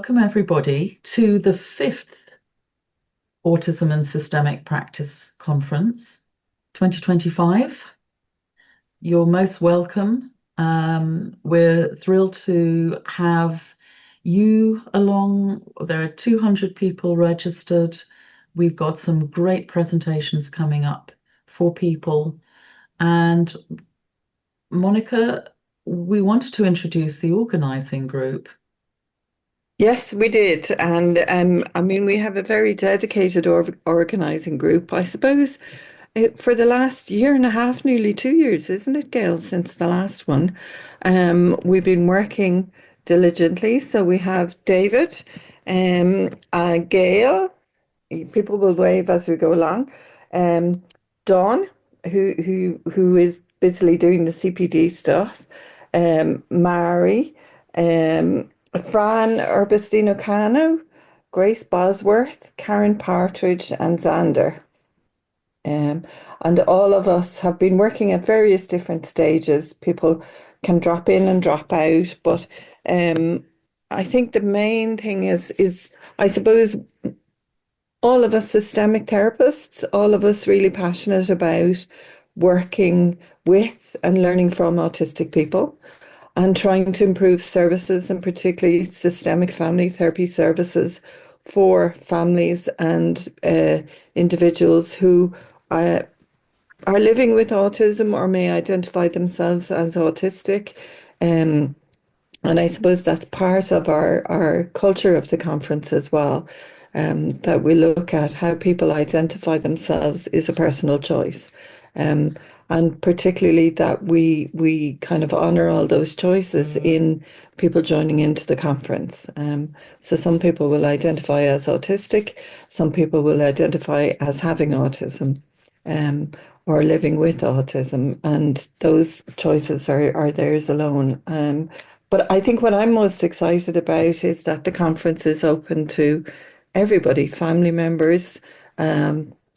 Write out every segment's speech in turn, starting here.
welcome everybody to the fifth Autism and Systemic Practice Conference 2025. You're most welcome. We're thrilled to have you along. There are 200 people registered. We've got some great presentations coming up for people. And Monica, we wanted to introduce the organizing group. Yes, we did. And we have a very dedicated organizing group. I suppose for the last year and a half, nearly 2 years, isn't it, Gail, since the last one? We've been working diligently. So we have David, Gail, people will wave as we go along, Dawn, who is busily doing the CPD stuff, Mary, Fran Urbistino Cano, Grace Bosworth, Karen Partridge, and Xander. And all of us have been working at various different stages. People can drop in and drop out, but I think the main thing is I suppose all of us systemic therapists, all of us really passionate about working with and learning from autistic people and trying to improve services, and particularly systemic family therapy services for families and individuals who are living with autism or may identify themselves as autistic. And I suppose that's part of our culture of the conference as well, that we look at how people identify themselves is a personal choice. And particularly that we kind of honor all those choices in people joining into the conference. So some people will identify as autistic, some people will identify as having autism, or living with autism, and those choices are theirs alone. But I think what I'm most excited about is that the conference is open to everybody, family members,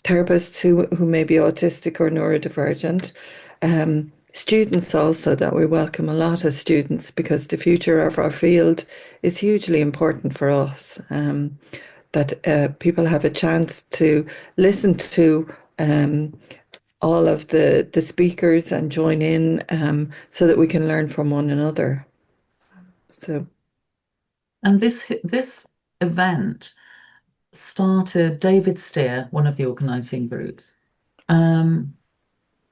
therapists who may be autistic or neurodivergent, students also, that we welcome a lot of students because the future of our field is hugely important for us, that people have a chance to listen to all of the speakers and join in, so that we can learn from one another. So, And this event started David Steer, one of the organizing groups, and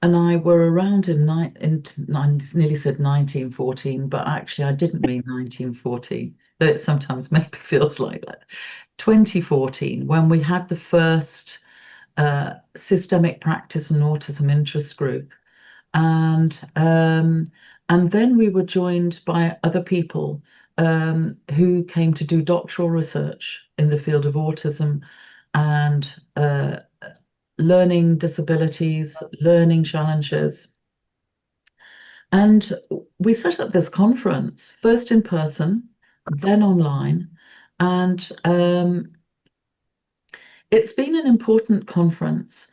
I were around in nearly said 1914, but actually I didn't mean 1914, though it sometimes maybe feels like that. 2014, when we had the first systemic practice and autism interest group, and then we were joined by other people who came to do doctoral research in the field of autism and learning disabilities, learning challenges. And we set up this conference, first in person, then online. And it's been an important conference,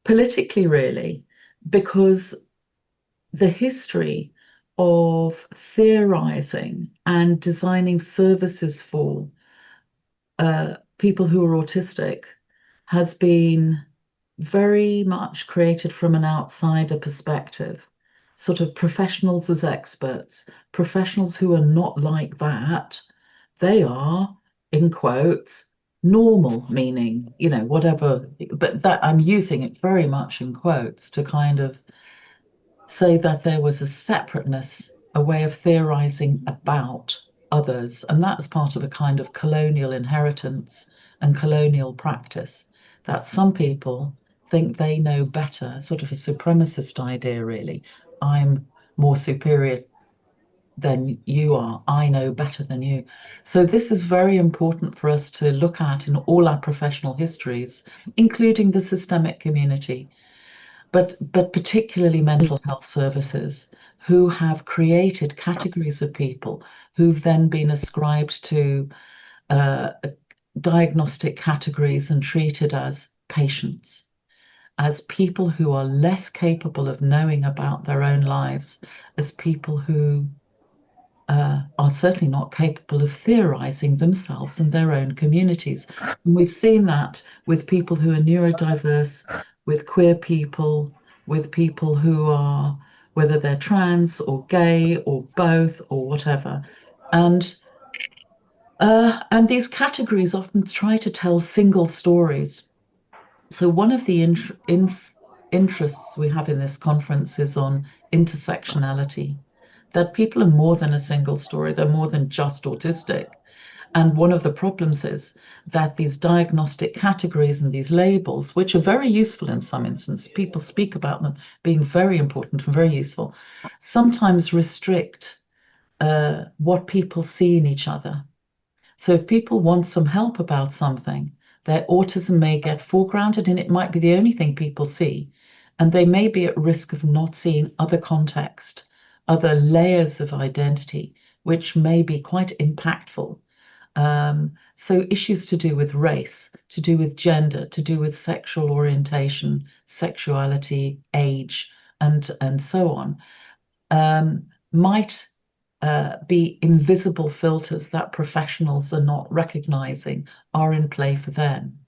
politically, really, because the history of theorizing and designing services for people who are autistic has been very much created from an outsider perspective, sort of professionals as experts, professionals who are not like that. They are, in quotes, normal, meaning, whatever, but that I'm using it very much in quotes to kind of say that there was a separateness, a way of theorizing about others. And that's part of a kind of colonial inheritance and colonial practice, that some people think they know better, sort of a supremacist idea, really. I'm more superior than you are. I know better than you. So this is very important for us to look at in all our professional histories, including the systemic community, but particularly mental health services, who have created categories of people who've then been ascribed to diagnostic categories and treated as patients, as people who are less capable of knowing about their own lives, as people who are certainly not capable of theorizing themselves and their own communities. And we've seen that with people who are neurodiverse, with queer people, with people who are, whether they're trans or gay or both or whatever. And and these categories often try to tell single stories. So one of the interests we have in this conference is on intersectionality, that people are more than a single story, they're more than just autistic. And one of the problems is that these diagnostic categories and these labels, which are very useful in some instances, people speak about them being very important and very useful, sometimes restrict what people see in each other. So if people want some help about something, their autism may get foregrounded and it might be the only thing people see. And they may be at risk of not seeing other context, other layers of identity, which may be quite impactful. So issues to do with race, to do with gender, to do with sexual orientation, sexuality, age, and so on, might be invisible filters that professionals are not recognizing are in play for them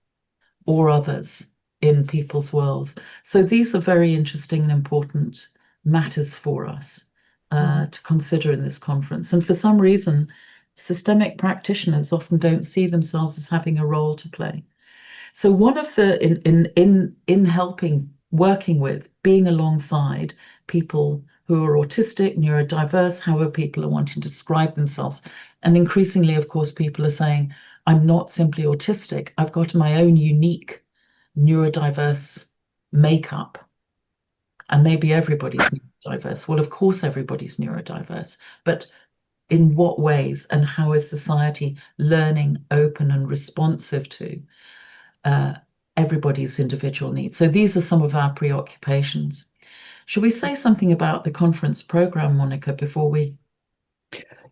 or others in people's worlds. So these are very interesting and important matters for us to consider in this conference. And for some reason, systemic practitioners often don't see themselves as having a role to play. So one of the in helping, working with, being alongside people who are autistic, neurodiverse, however people are wanting to describe themselves, and increasingly, of course, people are saying, "I'm not simply autistic. I've got my own unique neurodiverse makeup." And maybe everybody's neurodiverse. Well, of course, everybody's neurodiverse, but in what ways and how is society learning, open, and responsive to uh, everybody's individual needs? So these are some of our preoccupations. Should we say something about the conference program, Monica, before we?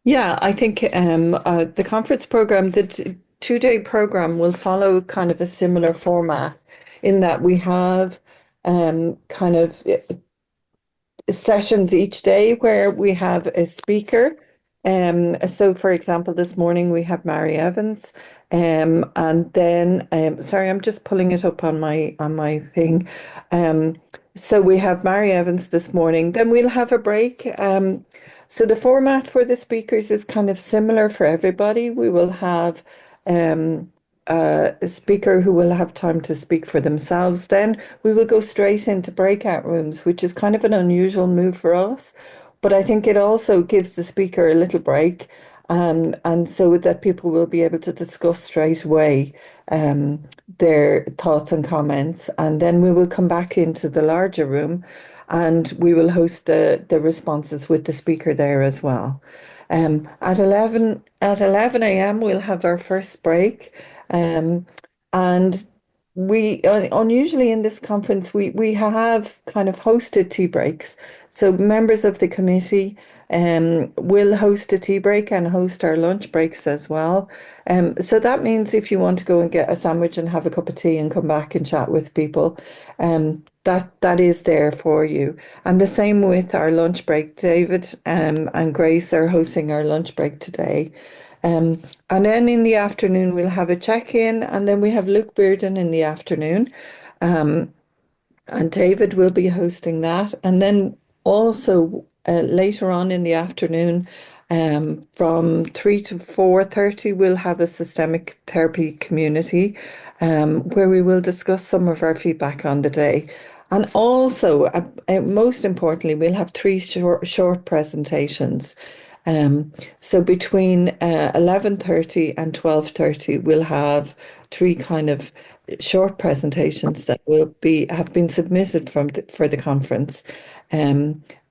Yeah, I think the conference program, the two-day program will follow kind of a similar format in that we have kind of sessions each day where we have a speaker. So for example, this morning we have Mairi Evans, and then sorry, I'm just pulling it up on my thing. Um, so we have Mairi Evans this morning. Then we'll have a break. So the format for the speakers is kind of similar for everybody. We will have a speaker who will have time to speak for themselves. Then we will go straight into breakout rooms, which is kind of an unusual move for us. But I think it also gives the speaker a little break, and so that people will be able to discuss straight away their thoughts and comments. And then we will come back into the larger room and we will host the responses with the speaker there as well. At 11 a.m. we'll have our first break. And we unusually in this conference we have kind of hosted tea breaks. So members of the committee will host a tea break and host our lunch breaks as well. So that means if you want to go and get a sandwich and have a cup of tea and come back and chat with people, that is there for you. And the same with our lunch break. David and Grace are hosting our lunch break today. And then in the afternoon, we'll have a check-in, and then we have Luke Bearden in the afternoon. And David will be hosting that. And then also later on in the afternoon, from 3 to 4:30, we'll have a systemic therapy community where we will discuss some of our feedback on the day. And also, most importantly, we'll have three short presentations. So between 11:30 and 12:30, we'll have three kind of short presentations that will be have been submitted for the conference.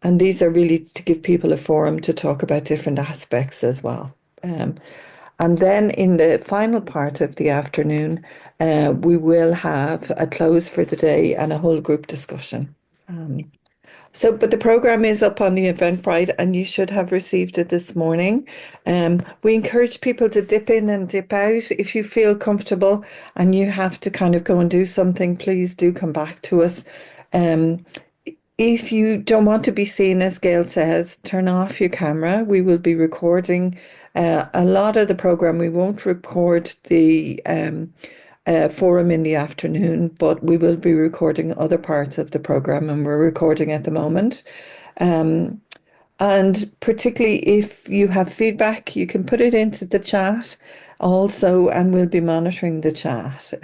And these are really to give people a forum to talk about different aspects as well. And then in the final part of the afternoon, we will have a close for the day and a whole group discussion. But the program is up on the Eventbrite and you should have received it this morning. We encourage people to dip in and dip out. If you feel comfortable and you have to kind of go and do something, please do come back to us. if you don't want to be seen, as Gail says, turn off your camera. We will be recording a lot of the program. We won't record the forum in the afternoon, but we will be recording other parts of the program, and we're recording at the moment. Um, and particularly if you have feedback, you can put it into the chat also, and we'll be monitoring the chat.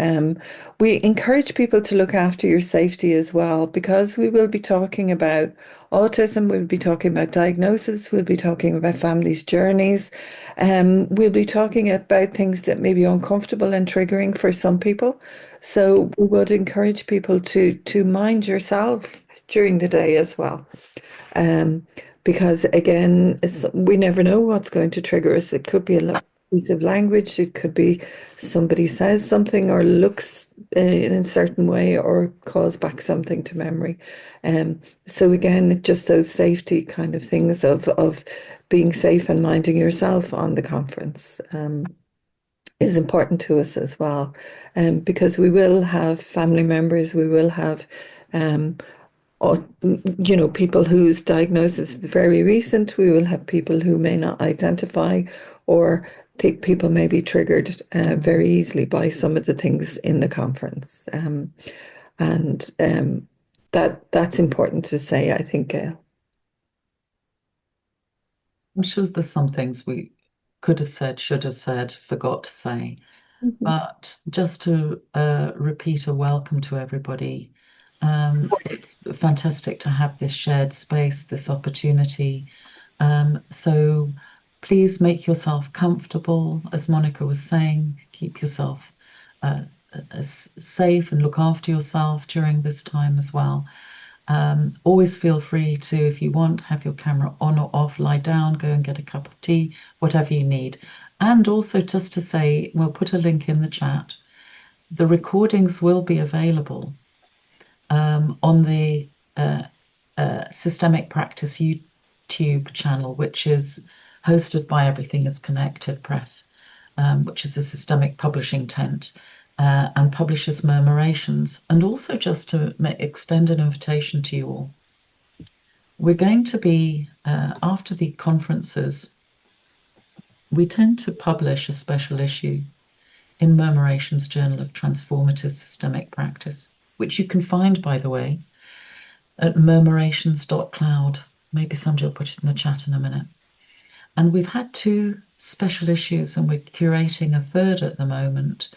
We encourage people to look after your safety as well, because we will be talking about autism, we'll be talking about diagnosis, we'll be talking about families' journeys, we'll be talking about things that may be uncomfortable and triggering for some people. So we would encourage people to mind yourself during the day as well. Um, because again, we never know what's going to trigger us. It could be a piece of language, it could be somebody says something or looks in a certain way or calls back something to memory. So again, just those safety kind of things of being safe and minding yourself on the conference is important to us as well. Because we will have family members, we will have um, or people whose diagnosis is very recent. We will have people who may not identify, or think people may be triggered very easily by some of the things in the conference. And that's important to say, I think, Gail. I'm sure there's some things we could have said, should have said, forgot to say. Mhm. But just to repeat a welcome to everybody, it's fantastic to have this shared space, this opportunity. So please make yourself comfortable. As Monica was saying, keep yourself uh, safe and look after yourself during this time as well. Always feel free to, if you want, have your camera on or off, lie down, go and get a cup of tea, whatever you need. And also, just to say, we'll put a link in the chat. The recordings will be available on the Systemic Practice YouTube channel, which is hosted by Everything is Connected Press, which is a systemic publishing tent, and publishes Murmurations. And also, just to extend an invitation to you all, we're going to be, after the conferences, we tend to publish a special issue in Murmurations Journal of Transformative Systemic Practice, which you can find, by the way, at murmurations.cloud. Maybe somebody will put it in the chat in a minute. And we've had two special issues, and we're curating a third at the moment.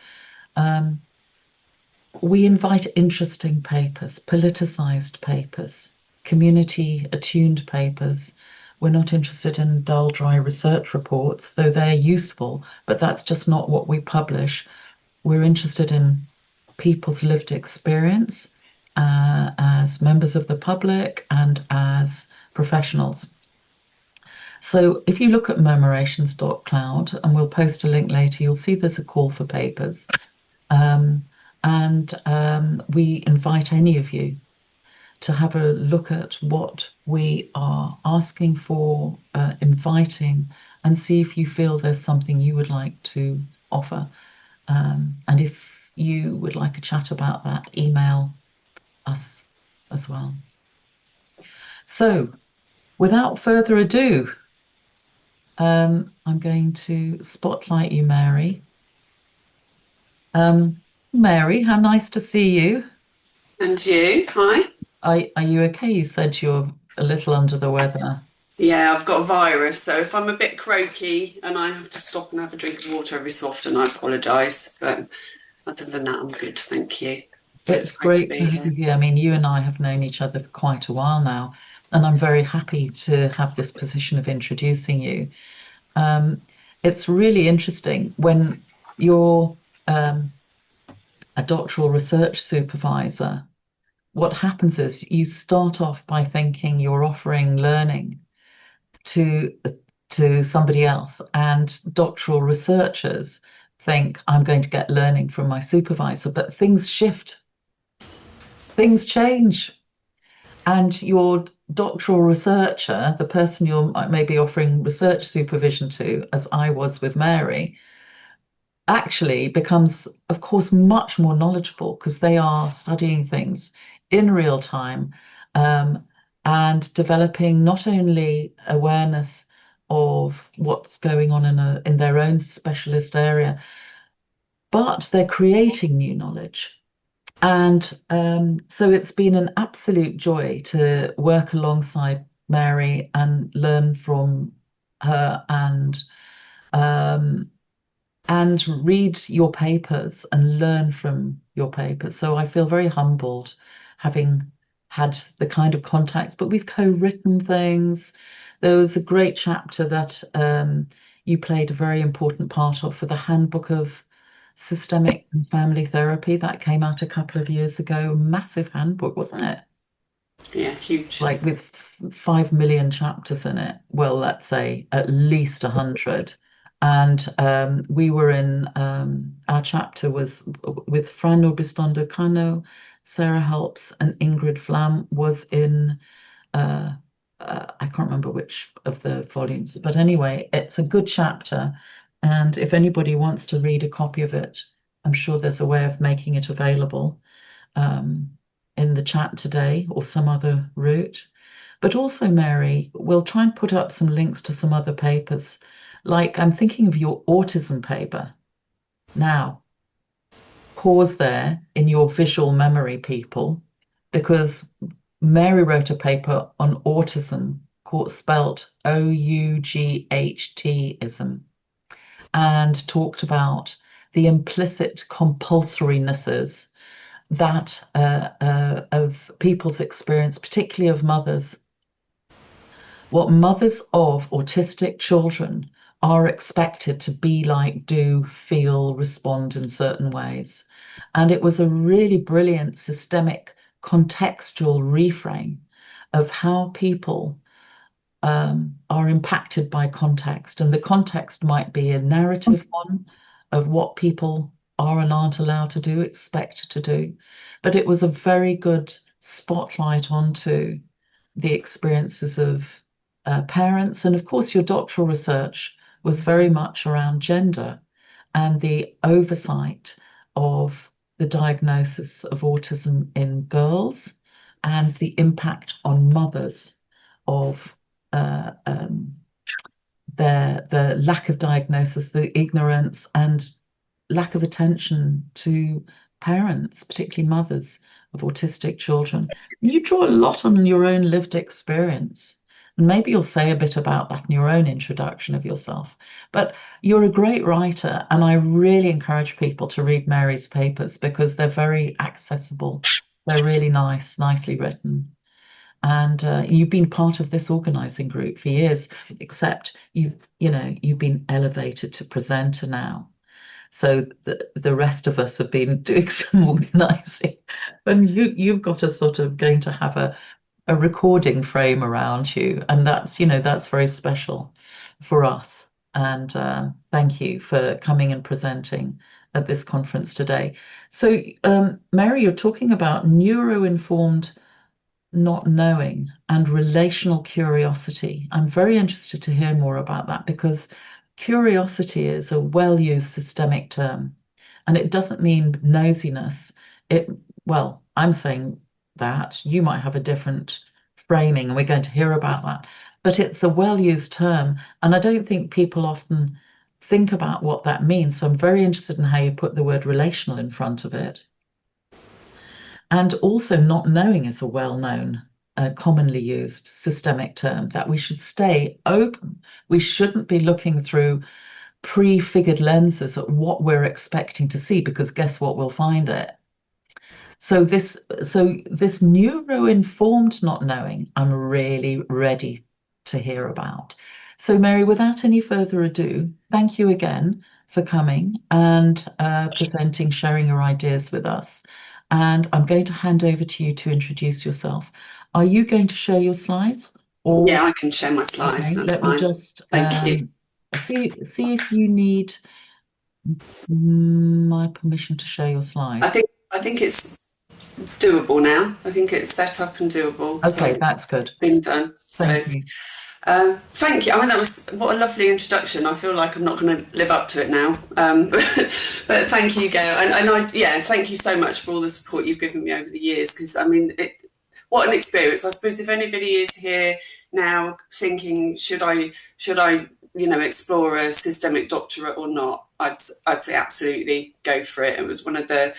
We invite interesting papers, politicized papers, community attuned papers. We're not interested in dull, dry research reports, though they're useful, but that's just not what we publish. We're interested in people's lived experience as members of the public and as professionals. So if you look at murmurations.cloud, and we'll post a link later, you'll see there's a call for papers. And we invite any of you to have a look at what we are asking for, inviting, and see if you feel there's something you would like to offer. And if you would like a chat about that, email us as well. So without further ado, I'm going to spotlight you, Mary. Mary, how nice to see you. And you? Hi. Are you okay? You said you're a little under the weather. Yeah, I've got a virus, so if I'm a bit croaky and I have to stop and have a drink of water every so often, I apologise. But other than that, I'm good, thank you. So it's It's great to great to be have you here. here. I mean, you and I have known each other for quite a while now, and I'm very happy to have this position of introducing you. Um, it's really interesting when you're a doctoral research supervisor. What happens is you start off by thinking you're offering learning to somebody else, and doctoral researchers think I'm going to get learning from my supervisor, but things shift, things change, and your doctoral researcher, the person you're maybe offering research supervision to, as I was with Mary, actually becomes, of course, much more knowledgeable because they are studying things in real time, and developing not only awareness of what's going on in their own specialist area, but they're creating new knowledge. And so it's been an absolute joy to work alongside Mary and learn from her um, and read your papers and learn from your papers. So I feel very humbled having had the kind of contacts, but we've co-written things. There was a great chapter that you played a very important part of for the Handbook of Systemic and Family Therapy that came out a couple of years ago. Massive handbook, wasn't it? Yeah, huge. Like with 5 million chapters in it. Well, let's say at least 100. And we were in our chapter was with Fran Norbistondo Cano, Sarah Helps, and Ingrid Flam was in uh, I can't remember which of the volumes, but anyway, it's a good chapter. And if anybody wants to read a copy of it, I'm sure there's a way of making it available um, in the chat today or some other route. But also, Mary, we'll try and put up some links to some other papers. Like I'm thinking of your autism paper. Now, pause there in your visual memory, people, because Mary wrote a paper on autism called spelt OUGHTism and talked about the implicit compulsorynesses that of people's experience, particularly of mothers, what mothers of autistic children are expected to be like, do, feel, respond in certain ways. And it was a really brilliant systemic contextual reframe of how people are impacted by context. And the context might be a narrative one of what people are and aren't allowed to do, expected to do. But it was a very good spotlight onto the experiences of parents. And of course, your doctoral research was very much around gender and the oversight of the diagnosis of autism in girls and the impact on mothers of the lack of diagnosis, the ignorance, and lack of attention to parents, particularly mothers of autistic children. You draw a lot on your own lived experience. And maybe you'll say a bit about that in your own introduction of yourself. But you're a great writer, and I really encourage people to read Mary's papers because they're very accessible. They're really nice, nicely written. And you've been part of this organizing group for years, except you've been elevated to presenter now. So the rest of us have been doing some organizing, and you've got a sort of going to have a recording frame around you, and that's very special for us. And thank you for coming and presenting at this conference today. So, Mary, you're talking about neuro-informed not knowing and relational curiosity. I'm very interested to hear more about that because curiosity is a well-used systemic term and it doesn't mean nosiness. Well, I'm saying that you might have a different framing and we're going to hear about that, but it's a well-used term and I don't think people often think about what that means. So I'm very interested in how you put the word relational in front of it. And also not knowing is a well-known, commonly used systemic term that we should stay open. We shouldn't be looking through prefigured lenses at what we're expecting to see, because guess what? We'll find it. So this neuro-informed not knowing, I'm really ready to hear about. So Mary, without any further ado, thank you again for coming and presenting, sharing your ideas with us. And I'm going to hand over to you to introduce yourself. Are you going to share your slides? Or Yeah, I can share my slides. okay, That's let fine. me just Thank you. see if you need my permission to share your slides. I think it's doable now. I think it's set up and doable. Okay, So that's good. it's been done. Thank you. Thank you. I mean, what a lovely introduction. I feel like I'm not going to live up to it now. But thank you, Gail. And thank you so much for all the support you've given me over the years. Because I mean, what an experience. I suppose if anybody is here now thinking, should I explore a systemic doctorate or not, I'd say absolutely go for it. It was one of the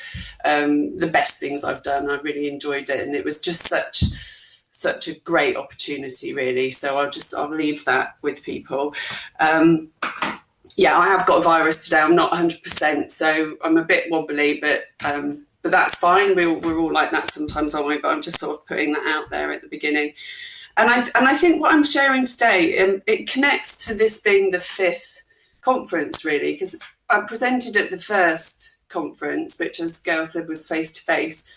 best things I've done. I really enjoyed it, and it was just such a great opportunity, really. So I'll leave that with people. Yeah, I have got a virus today. I'm not 100%, so I'm a bit wobbly, but that's fine. We're all like that sometimes, aren't we? But I'm just sort of putting that out there at the beginning. And I think what I'm sharing today, it connects to this being the 5th conference, really, because I presented at the first conference, which, as Gail said, was face-to-face.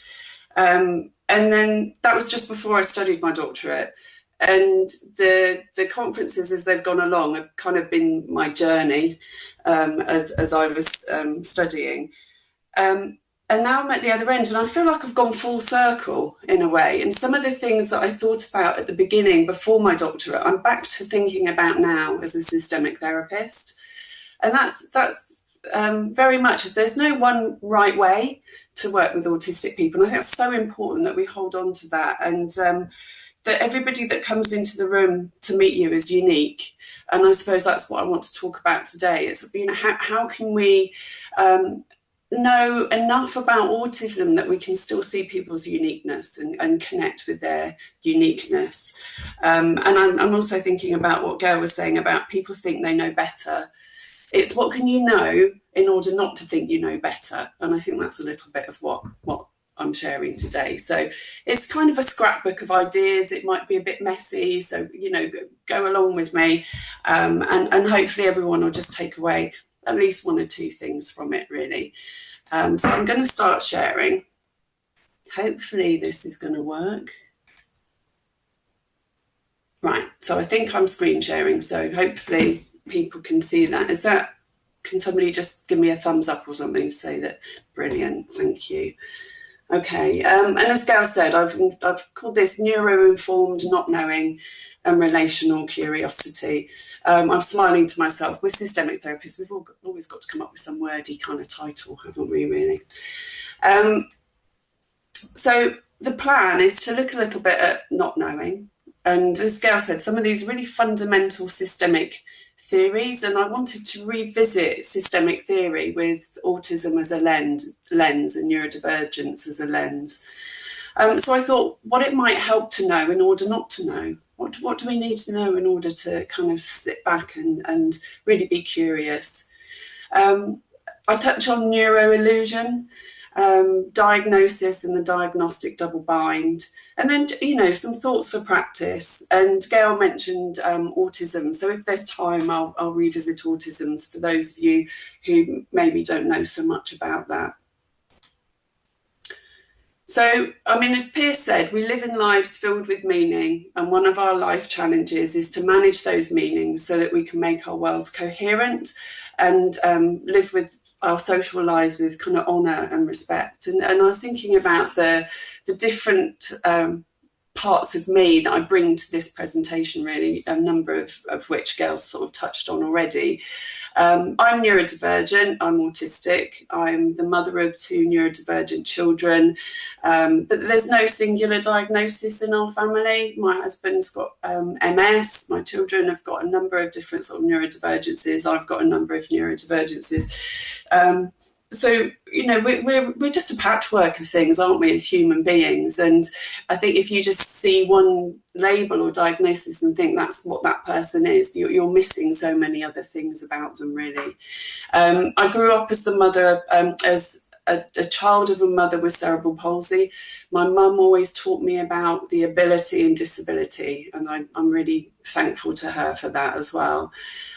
And then that was just before I studied my doctorate. And the conferences, as they've gone along, have kind of been my journey as I was studying. And now I'm at the other end, and I feel like I've gone full circle in a way. And some of the things that I thought about at the beginning, before my doctorate, I'm back to thinking about now as a systemic therapist. And that's very much as there's no one right way to work with autistic people. And I think it's so important that we hold on to that, and that everybody that comes into the room to meet you is unique. And I suppose that's what I want to talk about today. It's, how can we know enough about autism that we can still see people's uniqueness and connect with their uniqueness. And I'm also thinking about what Gail was saying about people think they know better. It's what can you know in order not to think you know better? And I think that's a little bit of what I'm sharing today. So it's kind of a scrapbook of ideas. It might be a bit messy, so go along with me, and hopefully everyone will just take away at least 1 or 2 things from it, really. So I'm going to start sharing. Hopefully this is going to work. Right, so I think I'm screen sharing, so hopefully people can see that. Can somebody just give me a thumbs up or something to say that? Brilliant, thank you. Okay, and as Gail said, I've called this Neuro-informed not knowing and relational curiosity. I'm smiling to myself. We're systemic therapists. We've always got to come up with some wordy kind of title, haven't we, really? So the plan is to look a little bit at not knowing. And as Gail said, some of these really fundamental systemic theories, and I wanted to revisit systemic theory with autism as a lens and neurodivergence as a lens. So I thought what it might help to know in order not to know. What do we need to know in order to kind of sit back and really be curious? I touch on neuroillusion, diagnosis and the diagnostic double bind, and then some thoughts for practice. And Gail mentioned autism, so if there's time I'll revisit autism for those of you who maybe don't know so much about that. So, as Pierce said, we live in lives filled with meaning, and one of our life challenges is to manage those meanings so that we can make our worlds coherent and live with our social lives with kind of honour and respect. And I was thinking about the different parts of me that I bring to this presentation, really, a number of which Gail's sort of touched on already. I'm neurodivergent, I'm autistic, I'm the mother of 2 neurodivergent children, but there's no singular diagnosis in our family. My husband's got MS, my children have got a number of different sort of neurodivergences, I've got a number of neurodivergences. So, we're just a patchwork of things, aren't we, as human beings? And I think if you just see one label or diagnosis and think that's what that person is, you're missing so many other things about them, really. I grew up as the mother, as a child of a mother with cerebral palsy. My mum always taught me about the ability and disability, and I'm really thankful to her for that as well.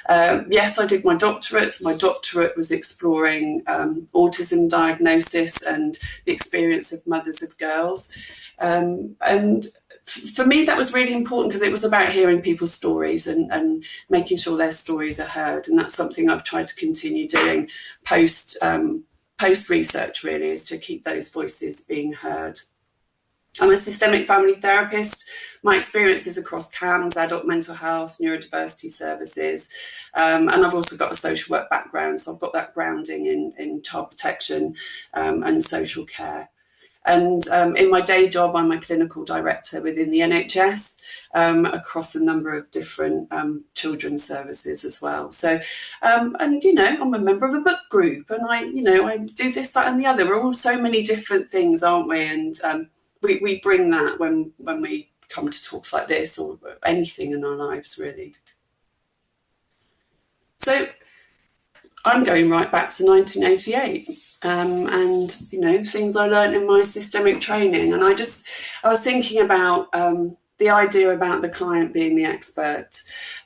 Yes, I did my doctorate. My doctorate was exploring autism diagnosis and the experience of mothers of girls. And for me, that was really important because it was about hearing people's stories and making sure their stories are heard. And that's something I've tried to continue doing post research, really, is to keep those voices being heard. I'm a systemic family therapist. My experience is across CAMS, adult mental health, neurodiversity services, and I've also got a social work background, so I've got that grounding in child protection and social care. And in my day job, I'm a clinical director within the NHS across a number of different children's services as well. So, and you know, I'm a member of a book group, and I do this, that, and the other. We're all so many different things, aren't we? And we bring that when we come to talks like this or anything in our lives, really. So I'm going right back to 1988, and you know, things I learned in my systemic training, and I was thinking about the idea about the client being the expert,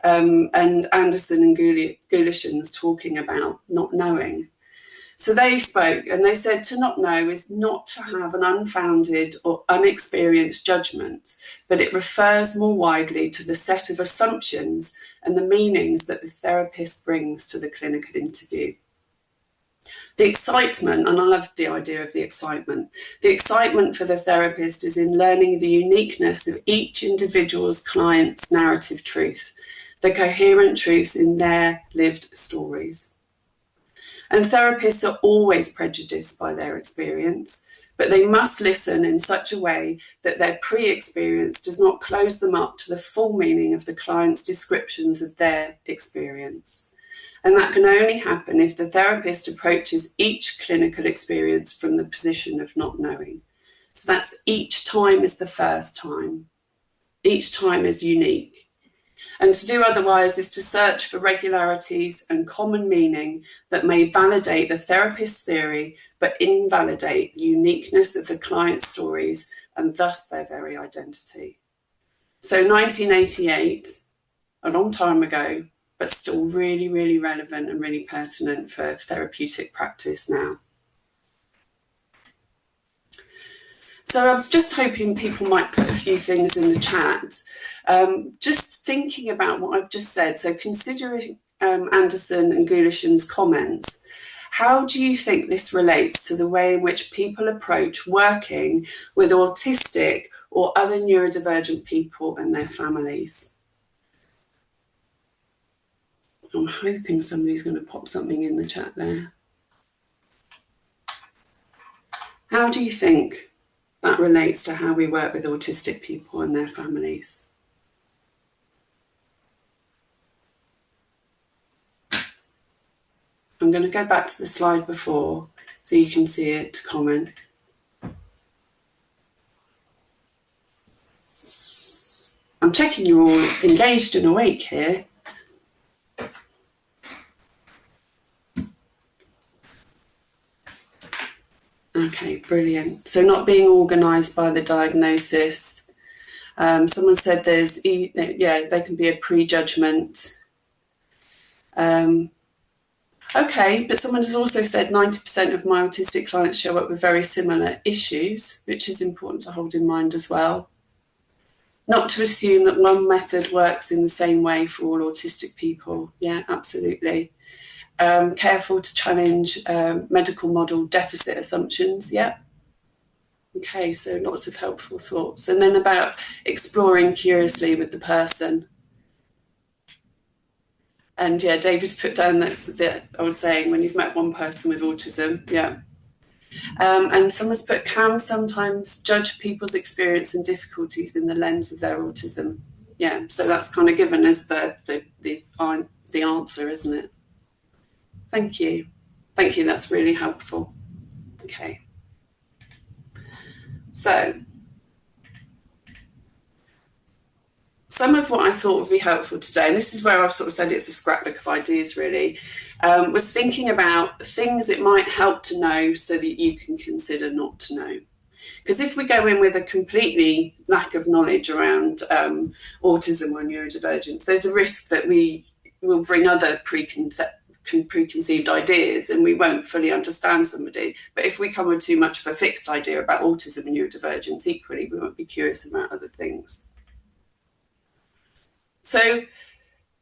and Anderson and Gulishan's talking about not knowing. So they spoke and they said to not know is not to have an unfounded or unexperienced judgment, but it refers more widely to the set of assumptions and the meanings that the therapist brings to the clinical interview. The excitement, and I love the idea of the excitement for the therapist is in learning the uniqueness of each individual's client's narrative truth, the coherent truths in their lived stories. And therapists are always prejudiced by their experience, but they must listen in such a way that their pre-experience does not close them up to the full meaning of the client's descriptions of their experience. And that can only happen if the therapist approaches each clinical experience from the position of not knowing. So that's each time is the first time. Each time is unique. And to do otherwise is to search for regularities and common meaning that may validate the therapist's theory, but invalidate the uniqueness of the client's stories and thus their very identity. So 1988, a long time ago, but still really, really relevant and really pertinent for therapeutic practice now. So I was just hoping people might put a few things in the chat. Just thinking about what I've just said, so considering Anderson and Gulishan's comments, how do you think this relates to the way in which people approach working with autistic or other neurodivergent people and their families? I'm hoping somebody's going to pop something in the chat there. How do you think that relates to how we work with autistic people and their families? I'm going to go back to the slide before so you can see it to comment. I'm checking you're all engaged and awake here. Okay, brilliant. So not being organised by the diagnosis. Someone said they can be a prejudgment. Okay, but someone has also said 90% of my autistic clients show up with very similar issues, which is important to hold in mind as well. Not to assume that one method works in the same way for all autistic people. Yeah, absolutely. Careful to challenge medical model deficit assumptions. Yeah. Okay, so lots of helpful thoughts. And then about exploring curiously with the person. And yeah, David's put down that's the bit I was saying, when you've met one person with autism, yeah. And someone's put, can sometimes judge people's experience and difficulties in the lens of their autism. Yeah, so that's kind of given as the answer, isn't it? Thank you. Thank you, that's really helpful. Okay. So, some of what I thought would be helpful today, and this is where I've sort of said it's a scrapbook of ideas really, was thinking about things it might help to know so that you can consider not to know. Because if we go in with a completely lack of knowledge around autism or neurodivergence, there's a risk that we will bring other preconceived ideas and we won't fully understand somebody. But if we come with too much of a fixed idea about autism and neurodivergence, equally we won't be curious about other things. So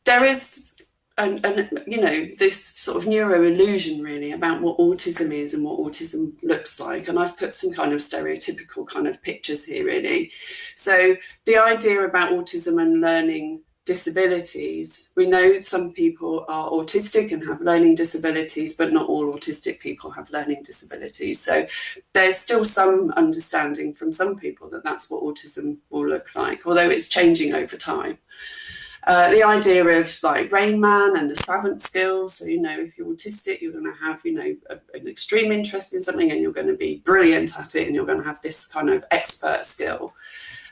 there is this sort of neuro illusion really about what autism is and what autism looks like, and I've put some kind of stereotypical kind of pictures here really. So the idea about autism and learning disabilities, we know some people are autistic and have learning disabilities, but not all autistic people have learning disabilities. So there's still some understanding from some people that that's what autism will look like, although it's changing over time. The idea of like Rain Man and the savant skills. So, if you're autistic, you're going to have, an extreme interest in something and you're going to be brilliant at it and you're going to have this kind of expert skill.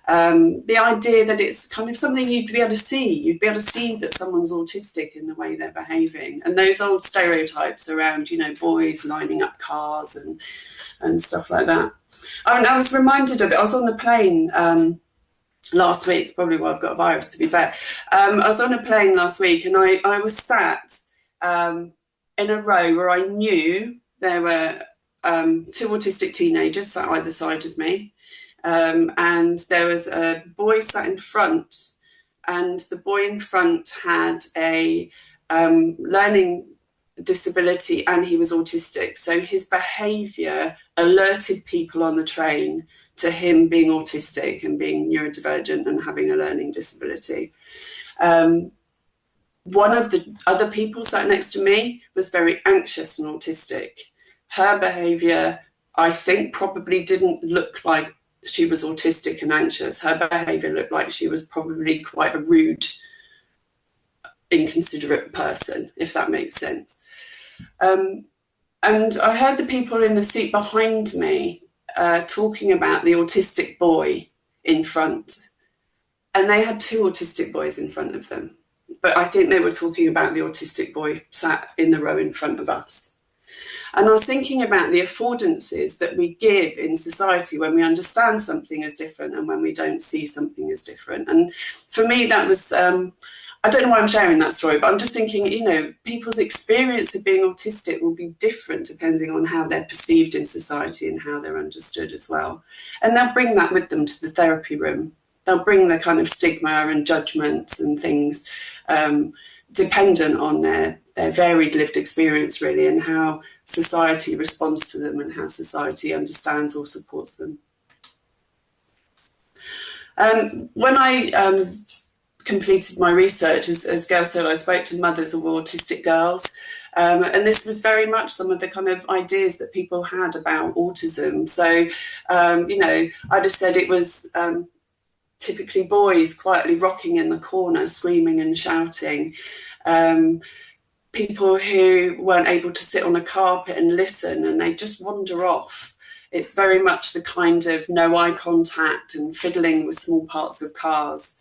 The idea that it's kind of something you'd be able to see that someone's autistic in the way they're behaving. And those old stereotypes around, boys lining up cars and stuff like that. I was reminded of it. I was on the plane last week, probably why I've got a virus, to be fair. I was on a plane last week and I was sat in a row where I knew there were two autistic teenagers sat either side of me. And there was a boy sat in front, and the boy in front had a learning disability and he was autistic. So his behaviour alerted people on the train to him being autistic and being neurodivergent and having a learning disability. One of the other people sat next to me was very anxious and autistic. Her behaviour, I think, probably didn't look like she was autistic and anxious. Her behaviour looked like she was probably quite a rude, inconsiderate person, if that makes sense. And I heard the people in the seat behind me talking about the autistic boy in front. And they had two autistic boys in front of them. But I think they were talking about the autistic boy sat in the row in front of us. And I was thinking about the affordances that we give in society when we understand something as different and when we don't see something as different. And for me, that was, I don't know why I'm sharing that story, but I'm just thinking, people's experience of being autistic will be different depending on how they're perceived in society and how they're understood as well. And they'll bring that with them to the therapy room. They'll bring the kind of stigma and judgments and things dependent on their varied lived experience, really, and how society responds to them and how society understands or supports them. When I completed my research, as Gail said, I spoke to mothers of autistic girls, and this was very much some of the kind of ideas that people had about autism. So, I just said it was typically boys quietly rocking in the corner, screaming and shouting. People who weren't able to sit on a carpet and listen and they just wander off. It's very much the kind of no eye contact and fiddling with small parts of cars.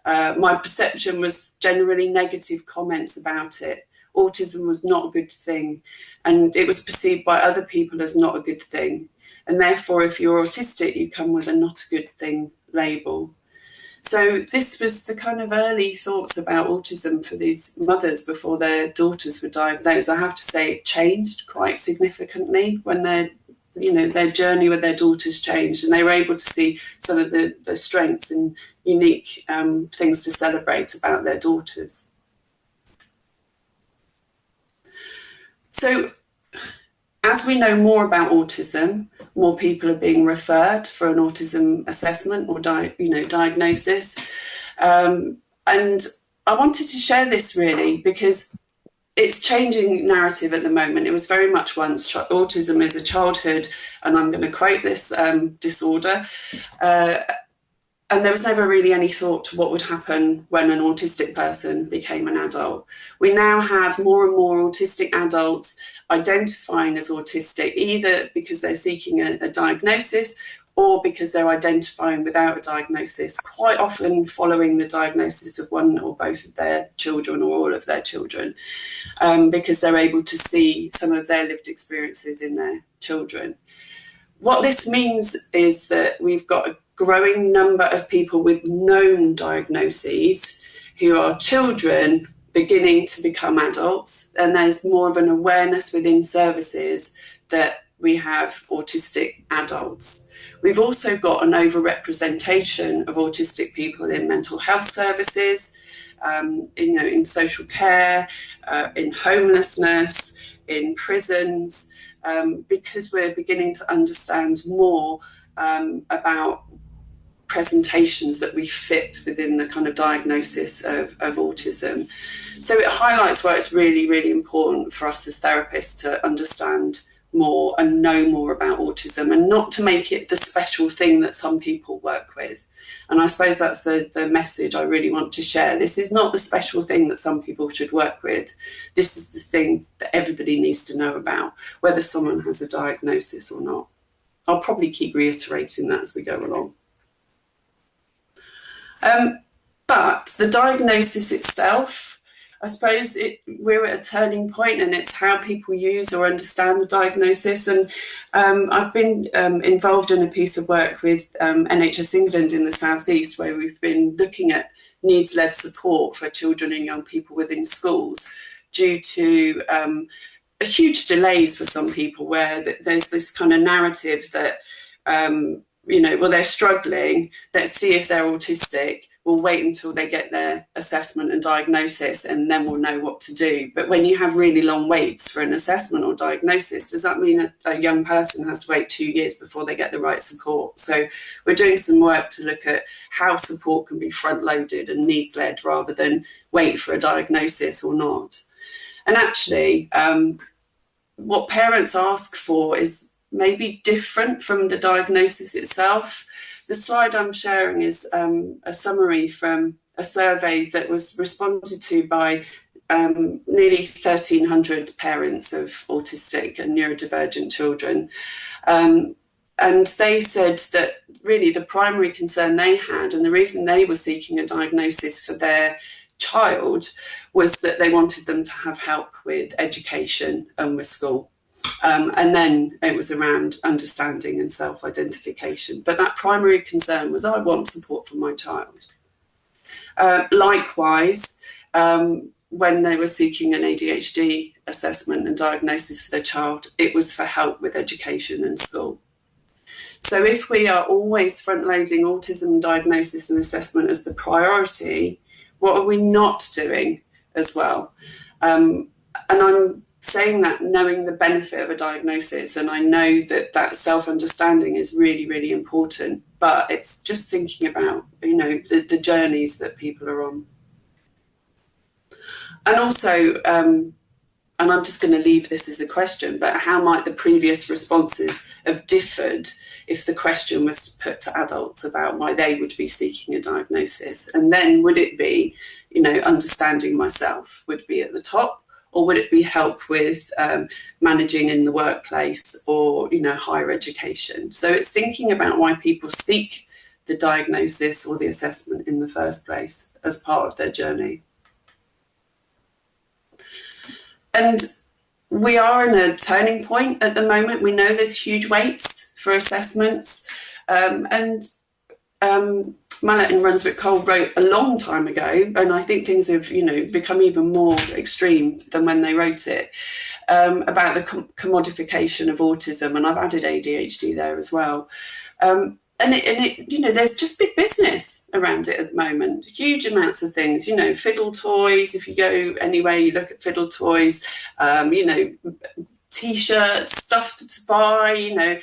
My perception was generally negative comments about it. Autism was not a good thing, and it was perceived by other people as not a good thing. And therefore, if you're autistic, you come with a not a good thing label. So this was the kind of early thoughts about autism for these mothers before their daughters were diagnosed. I have to say it changed quite significantly when their journey with their daughters changed, and they were able to see some of the strengths and unique things to celebrate about their daughters. So as we know more about autism, more people are being referred for an autism assessment or diagnosis. And I wanted to share this really because it's changing narrative at the moment. It was very much once autism is a childhood, and I'm going to quote this disorder. And there was never really any thought to what would happen when an autistic person became an adult. We now have more and more autistic adults identifying as autistic, either because they're seeking a diagnosis or because they're identifying without a diagnosis, quite often following the diagnosis of one or both of their children or all of their children, because they're able to see some of their lived experiences in their children. What this means is that we've got a growing number of people with known diagnoses who are children beginning to become adults, and there's more of an awareness within services that we have autistic adults. We've also got an overrepresentation of autistic people in mental health services, in social care, in homelessness, in prisons, because we're beginning to understand more about presentations that we fit within the kind of diagnosis of autism. So it highlights why it's really, really important for us as therapists to understand more and know more about autism, and not to make it the special thing that some people work with. And I suppose that's the message I really want to share. This is not the special thing that some people should work with. This is the thing that everybody needs to know about, whether someone has a diagnosis or not. I'll probably keep reiterating that as we go along. But the diagnosis itself, I suppose we're at a turning point, and it's how people use or understand the diagnosis. And I've been involved in a piece of work with NHS England in the South East, where we've been looking at needs-led support for children and young people within schools due to huge delays for some people, where there's this kind of narrative that, well, they're struggling, let's see if they're autistic, we'll wait until they get their assessment and diagnosis and then we'll know what to do. But when you have really long waits for an assessment or diagnosis, does that mean a young person has to wait 2 years before they get the right support? So we're doing some work to look at how support can be front-loaded and needs-led rather than wait for a diagnosis or not. And actually, what parents ask for is maybe different from the diagnosis itself. The slide I'm sharing is a summary from a survey that was responded to by nearly 1,300 parents of autistic and neurodivergent children. And they said that really the primary concern they had, and the reason they were seeking a diagnosis for their child, was that they wanted them to have help with education and with school. And then it was around understanding and self-identification. But that primary concern was, I want support for my child. Likewise, when they were seeking an ADHD assessment and diagnosis for their child, it was for help with education and school. So if we are always front-loading autism diagnosis and assessment as the priority, what are we not doing as well? And I'm saying that knowing the benefit of a diagnosis, and I know that self-understanding is really, really important, but it's just thinking about, the journeys that people are on. And also, and I'm just going to leave this as a question, but how might the previous responses have differed if the question was put to adults about why they would be seeking a diagnosis? And then would it be, understanding myself would be at the top? Or would it be help with managing in the workplace or, higher education? So it's thinking about why people seek the diagnosis or the assessment in the first place as part of their journey. And we are in a turning point at the moment. We know there's huge waits for assessments. Mallet and Runswick Cole wrote a long time ago, and I think things have, become even more extreme than when they wrote it, about the commodification of autism, and I've added ADHD there as well. And there's just big business around it at the moment. Huge amounts of things, fiddle toys. If you go anywhere, you look at fiddle toys. T-shirts, stuff to buy,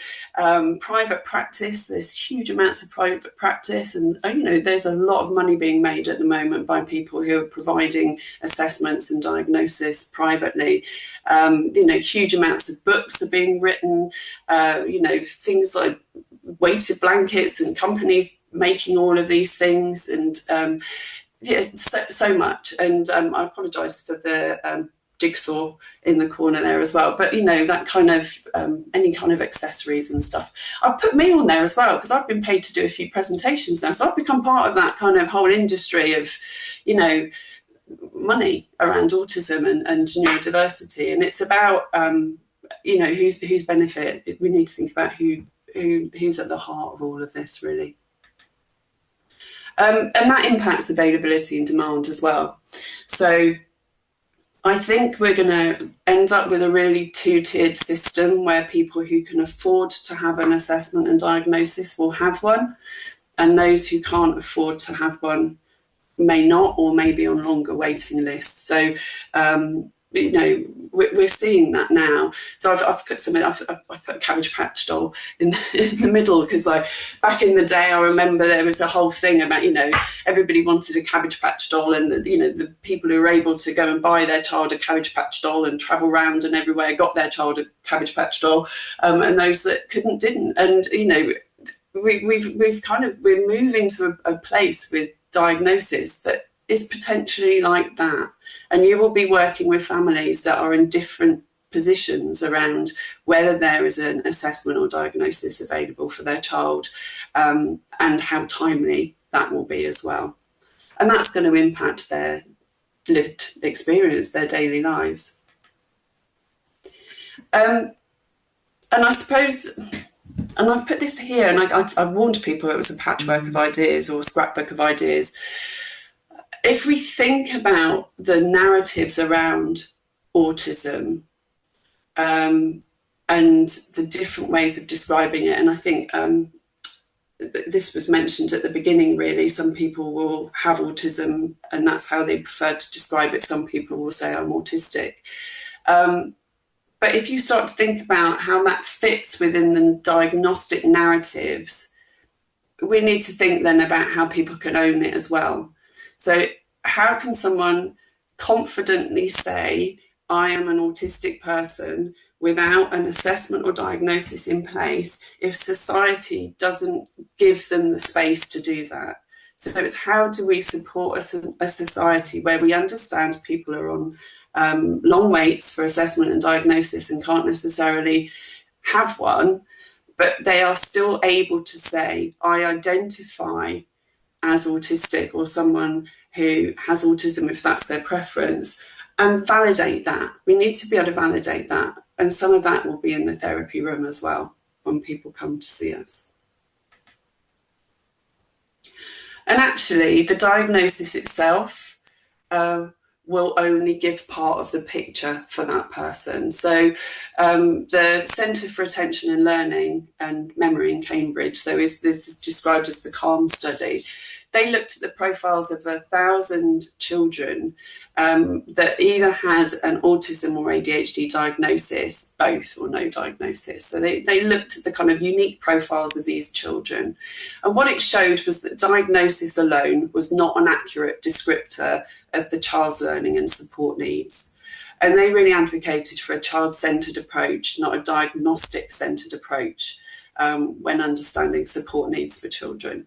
private practice. There's huge amounts of private practice, and there's a lot of money being made at the moment by people who are providing assessments and diagnosis privately. Huge amounts of books are being written. Things like weighted blankets and companies making all of these things, and so much. And I apologise for the jigsaw in the corner there as well, but that kind of any kind of accessories and stuff. I've put me on there as well because I've been paid to do a few presentations now, so I've become part of that kind of whole industry of money around autism and neurodiversity, and it's about whose benefit. We need to think about who's at the heart of all of this, really. And that impacts availability and demand as well. So I think we're going to end up with a really two-tiered system where people who can afford to have an assessment and diagnosis will have one, and those who can't afford to have one may not, or may be on longer waiting lists. So we're seeing that now. So I've put I've put a Cabbage Patch doll in the middle, because back in the day I remember there was a whole thing about, everybody wanted a Cabbage Patch doll, and the people who were able to go and buy their child a Cabbage Patch doll and travel around and everywhere got their child a Cabbage Patch doll, and those that couldn't didn't. And we're moving to a place with diagnosis that is potentially like that. And you will be working with families that are in different positions around whether there is an assessment or diagnosis available for their child, and how timely that will be as well. And that's going to impact their lived experience, their daily lives. And I suppose, and I've put this here, and I warned people it was a patchwork of ideas or a scrapbook of ideas. If we think about the narratives around autism, and the different ways of describing it, and I think this was mentioned at the beginning, really, some people will have autism and that's how they prefer to describe it. Some people will say, I'm autistic. But if you start to think about how that fits within the diagnostic narratives, we need to think then about how people can own it as well. So how can someone confidently say, I am an autistic person, without an assessment or diagnosis in place, if society doesn't give them the space to do that? So it's how do we support a society where we understand people are on long waits for assessment and diagnosis and can't necessarily have one, but they are still able to say, I identify as autistic, or someone who has autism if that's their preference, and validate that. We need to be able to validate that. And some of that will be in the therapy room as well when people come to see us. And actually, the diagnosis itself will only give part of the picture for that person. So the Centre for Attention and Learning and Memory in Cambridge, so this is described as the CALM study. They looked at the profiles of 1,000 children that either had an autism or ADHD diagnosis, both or no diagnosis. So they looked at the kind of unique profiles of these children. And what it showed was that diagnosis alone was not an accurate descriptor of the child's learning and support needs. And they really advocated for a child-centred approach, not a diagnostic-centred approach, when understanding support needs for children.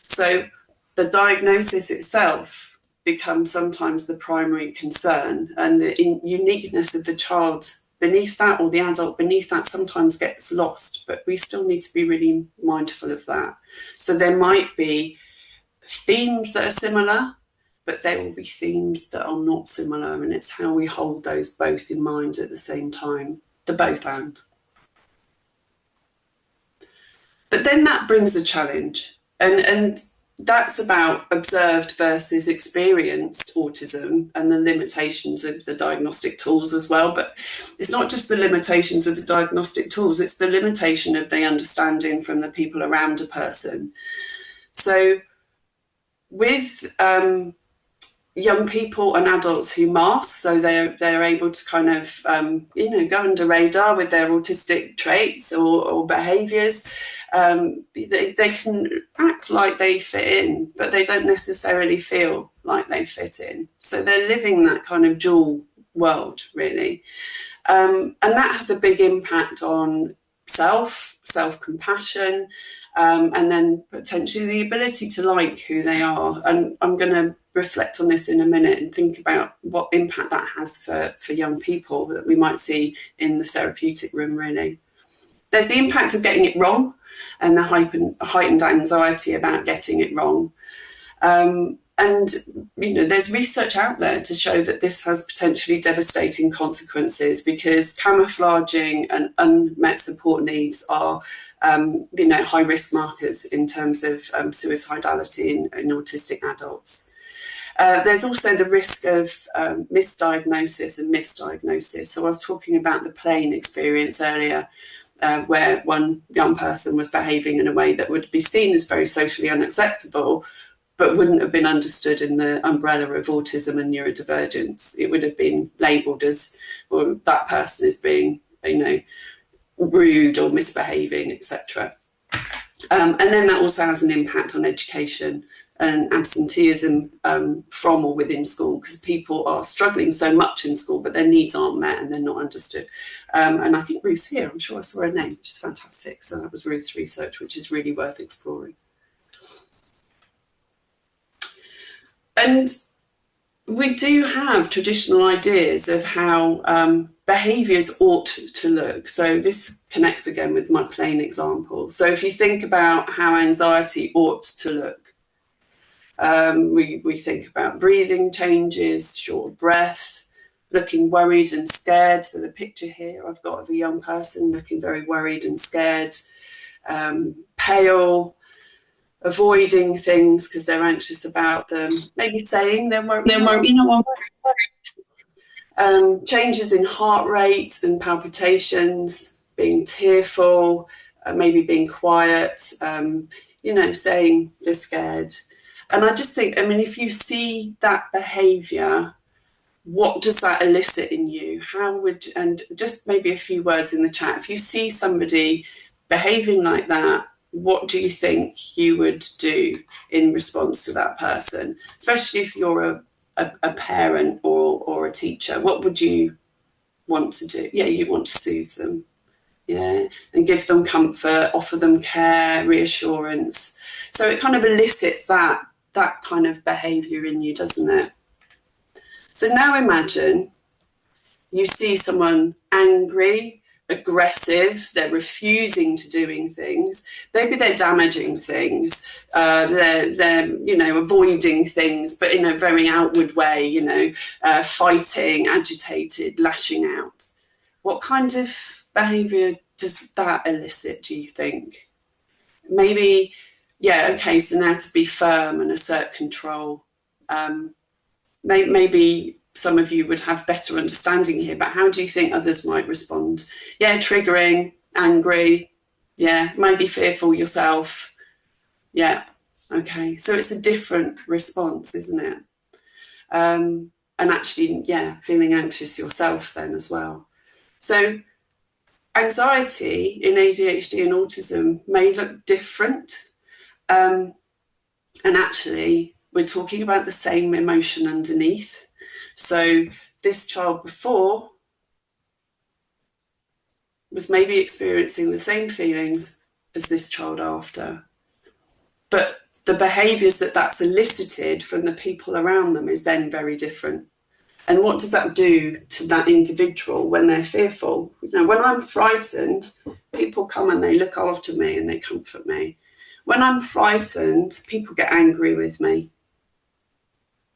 So the diagnosis itself becomes sometimes the primary concern, and the uniqueness of the child beneath that, or the adult beneath that, sometimes gets lost, but we still need to be really mindful of that. So there might be themes that are similar, but there will be themes that are not similar, and it's how we hold those both in mind at the same time, the both and. But then that brings a challenge, and that's about observed versus experienced autism and the limitations of the diagnostic tools as well. But it's not just the limitations of the diagnostic tools, it's the limitation of the understanding from the people around a person. So with young people and adults who mask, so they're able to kind of go under radar with their autistic traits or behaviours. They can act like they fit in, but they don't necessarily feel like they fit in. So they're living that kind of dual world, really. And that has a big impact on self-compassion, and then potentially the ability to like who they are. And I'm going to reflect on this in a minute and think about what impact that has for young people that we might see in the therapeutic room, really. There's the impact of getting it wrong and the heightened anxiety about getting it wrong. And, there's research out there to show that this has potentially devastating consequences, because camouflaging and unmet support needs are, high risk markers in terms of suicidality in autistic adults. There's also the risk of misdiagnosis and misdiagnosis. So I was talking about the plane experience earlier, where one young person was behaving in a way that would be seen as very socially unacceptable, but wouldn't have been understood in the umbrella of autism and neurodivergence. It would have been labelled as, well, that person is being, rude or misbehaving, etc. And then that also has an impact on education and absenteeism from or within school, because people are struggling so much in school, but their needs aren't met and they're not understood. And I think Ruth's here. I'm sure I saw her name, which is fantastic. So that was Ruth's research, which is really worth exploring. And we do have traditional ideas of how behaviours ought to look. So this connects again with my plane example. So if you think about how anxiety ought to look, we think about breathing changes, short breath, looking worried and scared. So the picture here I've got of a young person looking very worried and scared, pale, avoiding things because they're anxious about them, maybe saying they're worried. Changes in heart rate and palpitations, being tearful, maybe being quiet, saying they're scared. And I just think, if you see that behaviour, what does that elicit in you? And just maybe a few words in the chat, if you see somebody behaving like that, what do you think you would do in response to that person? Especially if you're a parent or a teacher, what would you want to do? Yeah, you want to soothe them, yeah, and give them comfort, offer them care, reassurance. So it kind of elicits that kind of behaviour in you, doesn't it? So now imagine you see someone angry, aggressive, they're refusing to doing things, maybe they're damaging things, they're avoiding things, but in a very outward way, fighting, agitated, lashing out. What kind of behaviour does that elicit, do you think? Maybe, so now to be firm and assert control. Maybe some of you would have better understanding here, but how do you think others might respond? Yeah, triggering, angry, yeah, maybe fearful yourself. Yeah, okay, so it's a different response, isn't it? And actually, feeling anxious yourself then as well. So anxiety in ADHD and autism may look different, and actually we're talking about the same emotion underneath. So this child before was maybe experiencing the same feelings as this child after, but the behaviours that's elicited from the people around them is then very different. And what does that do to that individual when they're fearful? When I'm frightened, people come and they look after me and they comfort me. When I'm frightened, people get angry with me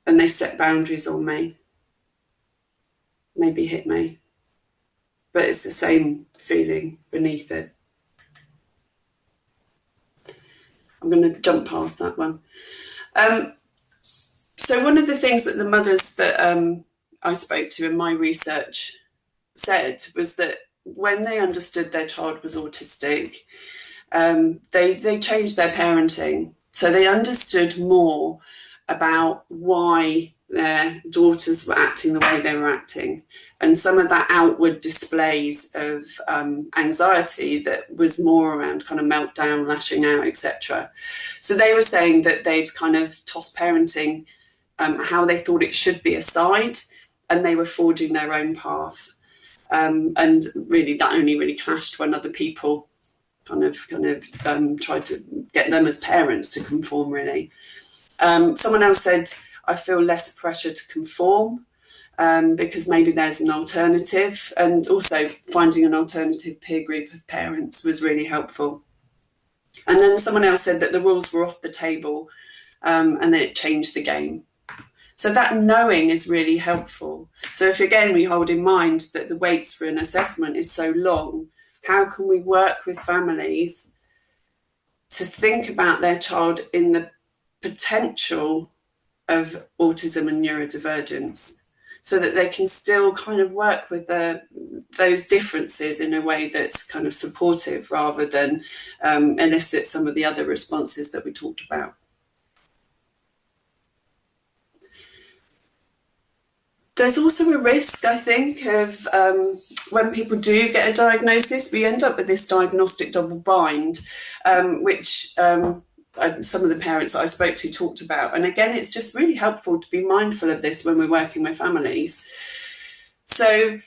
and they set boundaries on me, maybe hit me, but it's the same feeling beneath it. I'm going to jump past that one. So one of the things that the mothers that I spoke to in my research said was that when they understood their child was autistic, they changed their parenting. So they understood more about why their daughters were acting the way they were acting, and some of that outward displays of anxiety that was more around kind of meltdown, lashing out, etc. So they were saying that they'd kind of tossed parenting how they thought it should be aside, and they were forging their own path. And really that only really clashed when other people kind of tried to get them as parents to conform, really. Someone else said, I feel less pressure to conform because maybe there's an alternative, and also finding an alternative peer group of parents was really helpful. And then someone else said that the rules were off the table and then it changed the game. So that knowing is really helpful. So if, again, we hold in mind that the waits for an assessment is so long, how can we work with families to think about their child in the potential of autism and neurodivergence, so that they can still kind of work with those differences in a way that's kind of supportive, rather than elicit some of the other responses that we talked about. There's also a risk, I think, of when people do get a diagnosis, we end up with this diagnostic double bind, which some of the parents that I spoke to talked about. And again, it's just really helpful to be mindful of this when we're working with families. So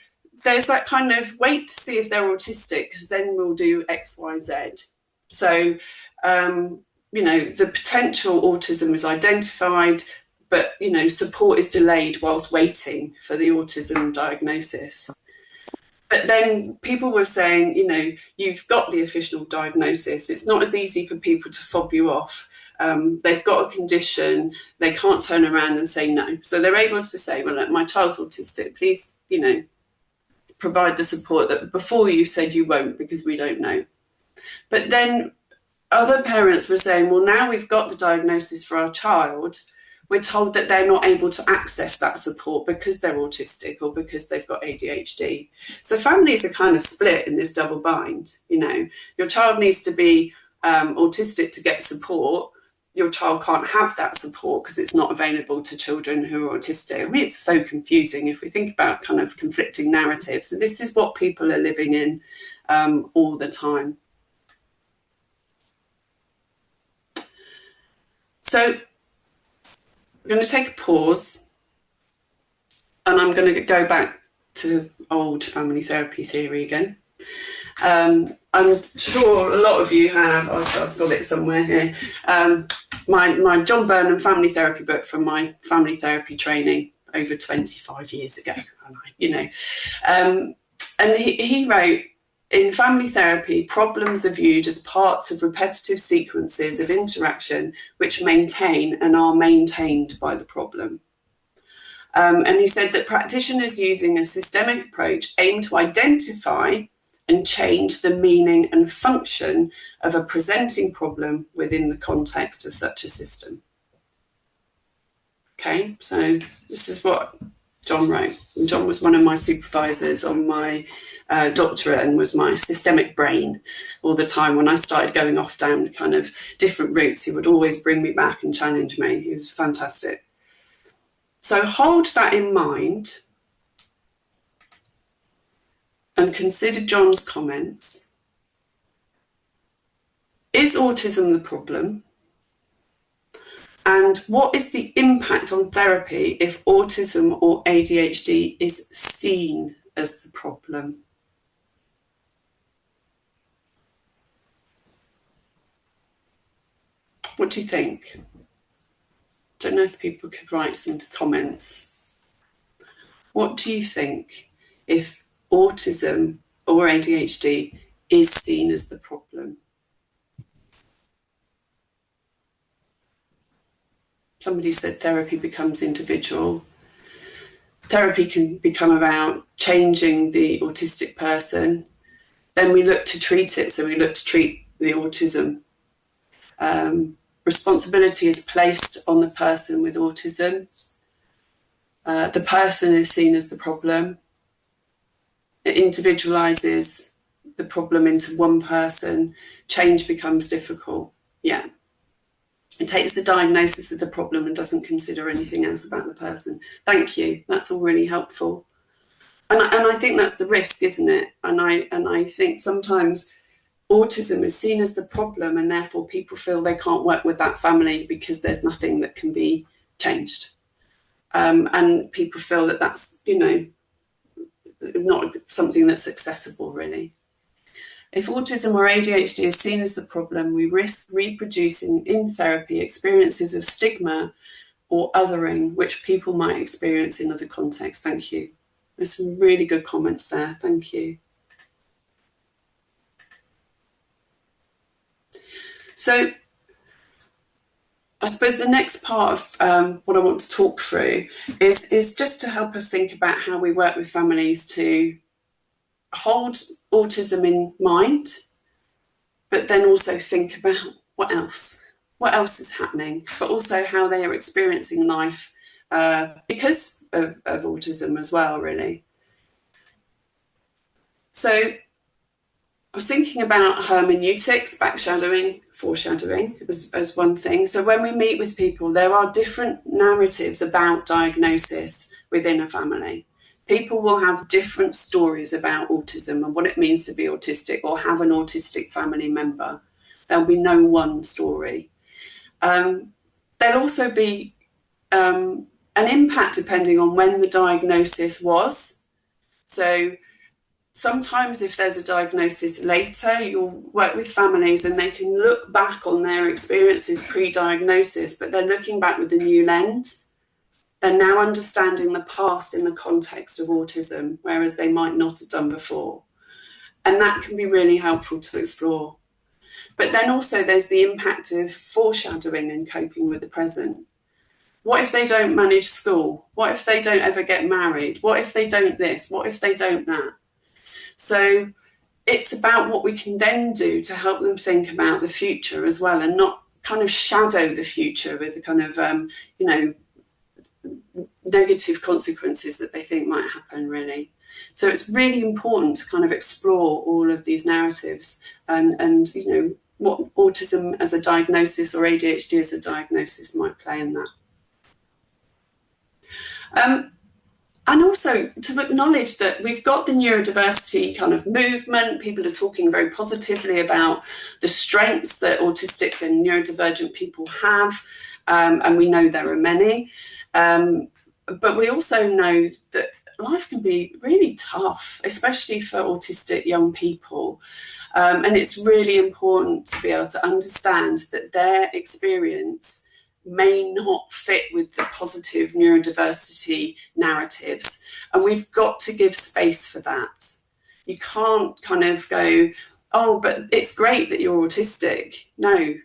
there's that kind of wait to see if they're autistic, because then we'll do X, Y, Z. So, the potential autism is identified, but, support is delayed whilst waiting for the autism diagnosis. But then people were saying, you've got the official diagnosis. It's not as easy for people to fob you off. They've got a condition. They can't turn around and say no. So they're able to say, well, look, my child's autistic. Please, provide the support that before you said you won't, because we don't know. But then other parents were saying, well, now we've got the diagnosis for our child, we're told that they're not able to access that support because they're autistic or because they've got ADHD. So families are kind of split in this double bind. Your child needs to be autistic to get support. Your child can't have that support because it's not available to children who are autistic. I mean, it's so confusing if we think about kind of conflicting narratives. And this is what people are living in all the time. So I'm going to take a pause, and I'm going to go back to old family therapy theory again. I'm sure a lot of you have, I've got it somewhere here, my John Burnham family therapy book from my family therapy training over 25 years ago. And he wrote, in family therapy, problems are viewed as parts of repetitive sequences of interaction which maintain and are maintained by the problem. And he said that practitioners using a systemic approach aim to identify and change the meaning and function of a presenting problem within the context of such a system. Okay, so this is what John wrote. And John was one of my supervisors on my doctorate and was my systemic brain all the time. When I started going off down kind of different routes, he would always bring me back and challenge me. He was fantastic. So hold that in mind and consider John's comments. Is autism the problem? And what is the impact on therapy if autism or ADHD is seen as the problem? What do you think? Don't know if people could write some comments. What do you think if autism or ADHD is seen as the problem? Somebody said therapy becomes individual. Therapy can become about changing the autistic person. Then we look to treat it, so we look to treat the autism. Responsibility is placed on the person with autism. The person is seen as the problem. It individualizes the problem into one person. Change becomes difficult. Yeah. It takes the diagnosis of the problem and doesn't consider anything else about the person. Thank you. That's all really helpful. And I think that's the risk, isn't it? And I think sometimes autism is seen as the problem, and therefore people feel they can't work with that family because there's nothing that can be changed. And people feel that that's, not something that's accessible, really. If autism or ADHD is seen as the problem, we risk reproducing in therapy experiences of stigma or othering, which people might experience in other contexts. Thank you. There's some really good comments there. Thank you. So I suppose the next part of what I want to talk through is just to help us think about how we work with families to hold autism in mind, but then also think about what else is happening, but also how they are experiencing life because of autism as well, really. So was thinking about hermeneutics, backshadowing, foreshadowing as one thing. So when we meet with people, there are different narratives about diagnosis within a family. People will have different stories about autism and what it means to be autistic or have an autistic family member. There'll be no one story. There'll also be an impact depending on when the diagnosis was. So sometimes if there's a diagnosis later, you'll work with families and they can look back on their experiences pre-diagnosis, but they're looking back with a new lens. They're now understanding the past in the context of autism, whereas they might not have done before. And that can be really helpful to explore. But then also there's the impact of foreshadowing and coping with the present. What if they don't manage school? What if they don't ever get married? What if they don't this? What if they don't that? So it's about what we can then do to help them think about the future as well, and not kind of shadow the future with the kind of, negative consequences that they think might happen, really. So it's really important to kind of explore all of these narratives and what autism as a diagnosis or ADHD as a diagnosis might play in that. And also to acknowledge that we've got the neurodiversity kind of movement. People are talking very positively about the strengths that autistic and neurodivergent people have, and we know there are many. But we also know that life can be really tough, especially for autistic young people. And it's really important to be able to understand that their experience may not fit with the positive neurodiversity narratives. And we've got to give space for that. You can't kind of go, oh, but it's great that you're autistic. No,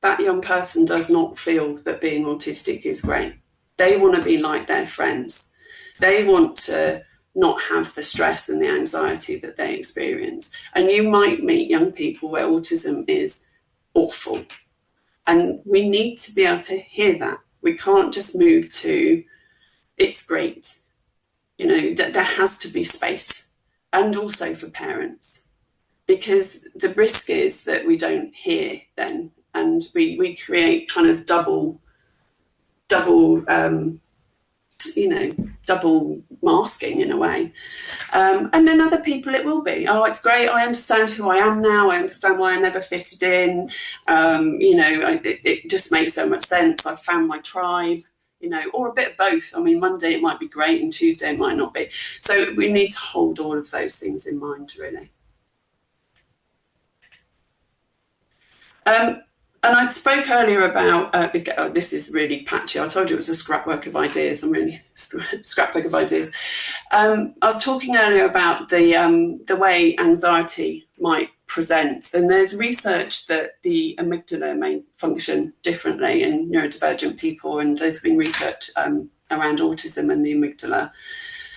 that young person does not feel that being autistic is great. They want to be like their friends. They want to not have the stress and the anxiety that they experience. And you might meet young people where autism is awful. And we need to be able to hear that. We can't just move to, it's great. That there has to be space, and also for parents, because the risk is that we don't hear then, and we create kind of double masking in a way. And then other people it will be, oh, it's great, I understand who I am now, I understand why I never fitted in, it just makes so much sense, I've found my tribe, or a bit of both. I mean, Monday it might be great and Tuesday it might not be. So we need to hold all of those things in mind, really. And I spoke earlier about, this is really patchy, I told you it was a scrapbook of ideas, I'm really scrapbook of ideas. I was talking earlier about the way anxiety might present, and there's research that the amygdala may function differently in neurodivergent people, and there's been research around autism and the amygdala.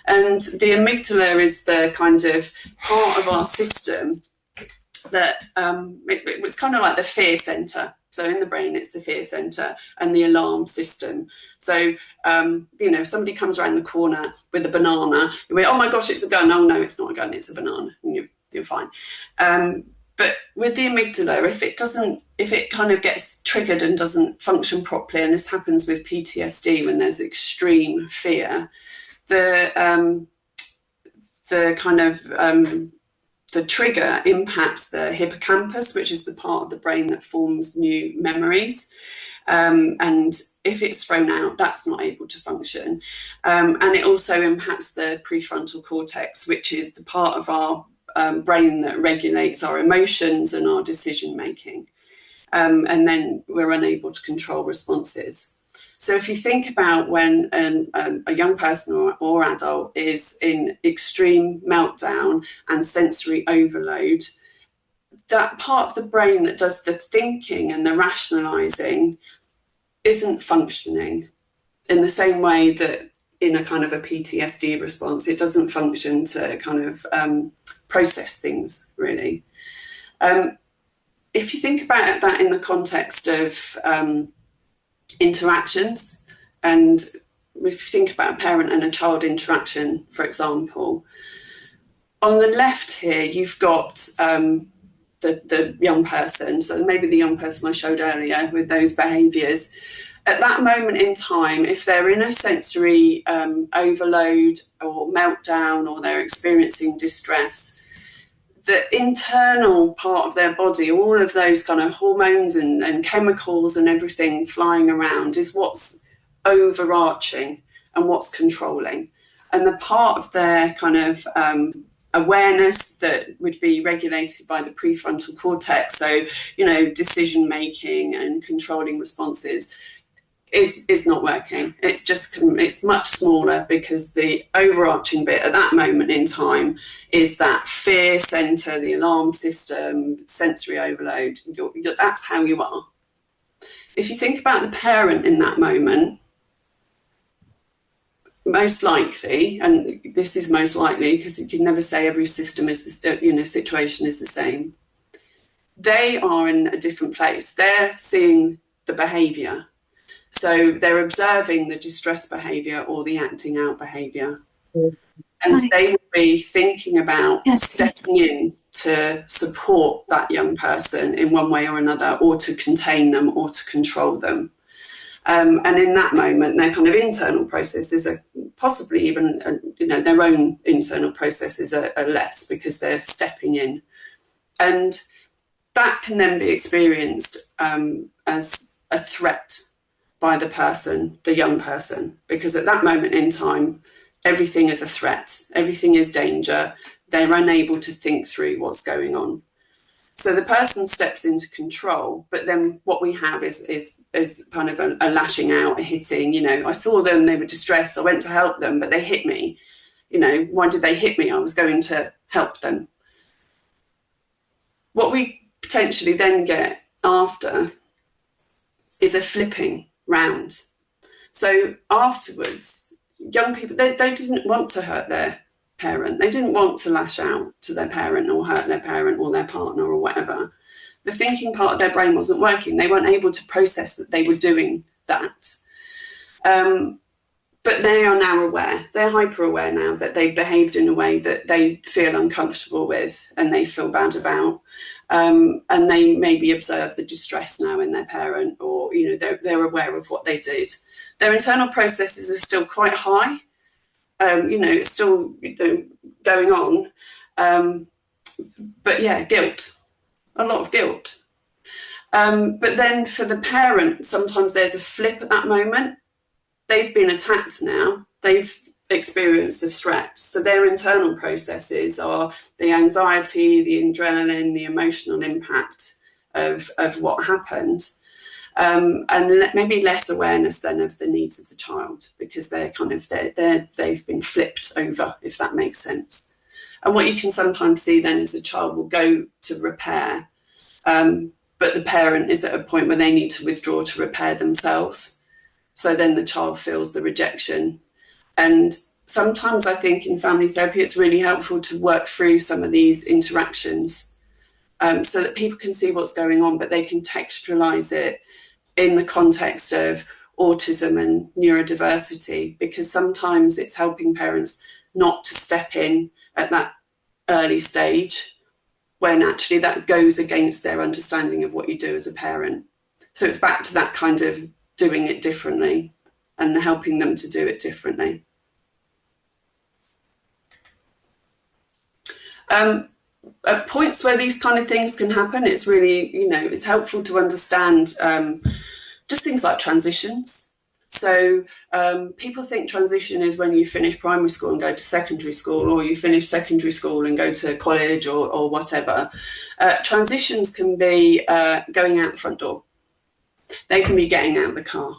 And the amygdala is the kind of part of our system that it was kind of like the fear center. So in the brain, it's the fear center and the alarm system. So, if somebody comes around the corner with a banana, you go, oh my gosh, it's a gun. Oh no, it's not a gun, it's a banana. And you're fine. But with the amygdala, if it kind of gets triggered and doesn't function properly, and this happens with PTSD when there's extreme fear, the trigger impacts the hippocampus, which is the part of the brain that forms new memories. And if it's thrown out, that's not able to function. And it also impacts the prefrontal cortex, which is the part of our brain that regulates our emotions and our decision making. And then we're unable to control responses. So if you think about when a young person or adult is in extreme meltdown and sensory overload, that part of the brain that does the thinking and the rationalizing isn't functioning in the same way that in a kind of a PTSD response, it doesn't function to kind of process things, really. If you think about that in the context of interactions, and if you think about a parent and a child interaction, for example, on the left here you've got the young person, so maybe the young person I showed earlier with those behaviours, at that moment in time, if they're in a sensory overload or meltdown, or they're experiencing distress, the internal part of their body, all of those kind of hormones and chemicals and everything flying around, is what's overarching and what's controlling. And the part of their kind of awareness that would be regulated by the prefrontal cortex, so, you know, decision making and controlling responses, is not working. It's much smaller, because the overarching bit at that moment in time is that fear center, the alarm system, sensory overload. That's how you are. If you think about the parent in that moment, most likely, and this is most likely because you can never say every system is, situation is the same, they are in a different place. They're seeing the behavior. So they're observing the distress behaviour or the acting out behaviour. And they will be thinking about stepping in to support that young person in one way or another, or to contain them, or to control them. And in that moment, their kind of internal processes are possibly even, their own internal processes are less, because they're stepping in. And that can then be experienced as a threat by the person, the young person, because at that moment in time, everything is a threat, everything is danger. They're unable to think through what's going on. So the person steps into control, but then what we have is kind of a lashing out, a hitting. I saw them, they were distressed, I went to help them, but they hit me. Why did they hit me? I was going to help them. What we potentially then get after is a flipping round. So afterwards, young people, they didn't want to hurt their parent. They didn't want to lash out to their parent or hurt their parent or their partner or whatever. The thinking part of their brain wasn't working. They weren't able to process that they were doing that. But they are now aware. They're hyper aware now that they've behaved in a way that they feel uncomfortable with and they feel bad about. And they maybe observe the distress now in their parent, or they're aware of what they did. Their internal processes are still quite high. It's still going on. But yeah, guilt, a lot of guilt. But then for the parent, sometimes there's a flip at that moment. They've been attacked now. They've experienced a threat. So their internal processes are the anxiety, the adrenaline, the emotional impact of what happened. And maybe less awareness then of the needs of the child, because they've been flipped over, if that makes sense. And what you can sometimes see then is the child will go to repair, but the parent is at a point where they need to withdraw to repair themselves. So then the child feels the rejection. And sometimes I think in family therapy, it's really helpful to work through some of these interactions so that people can see what's going on, but they can textualize it in the context of autism and neurodiversity, because sometimes it's helping parents not to step in at that early stage when actually that goes against their understanding of what you do as a parent. So it's back to that kind of doing it differently and helping them to do it differently. At points where these kind of things can happen, it's really, it's helpful to understand just things like transitions. So people think transition is when you finish primary school and go to secondary school, or you finish secondary school and go to college or whatever. Transitions can be going out the front door. They can be getting out of the car.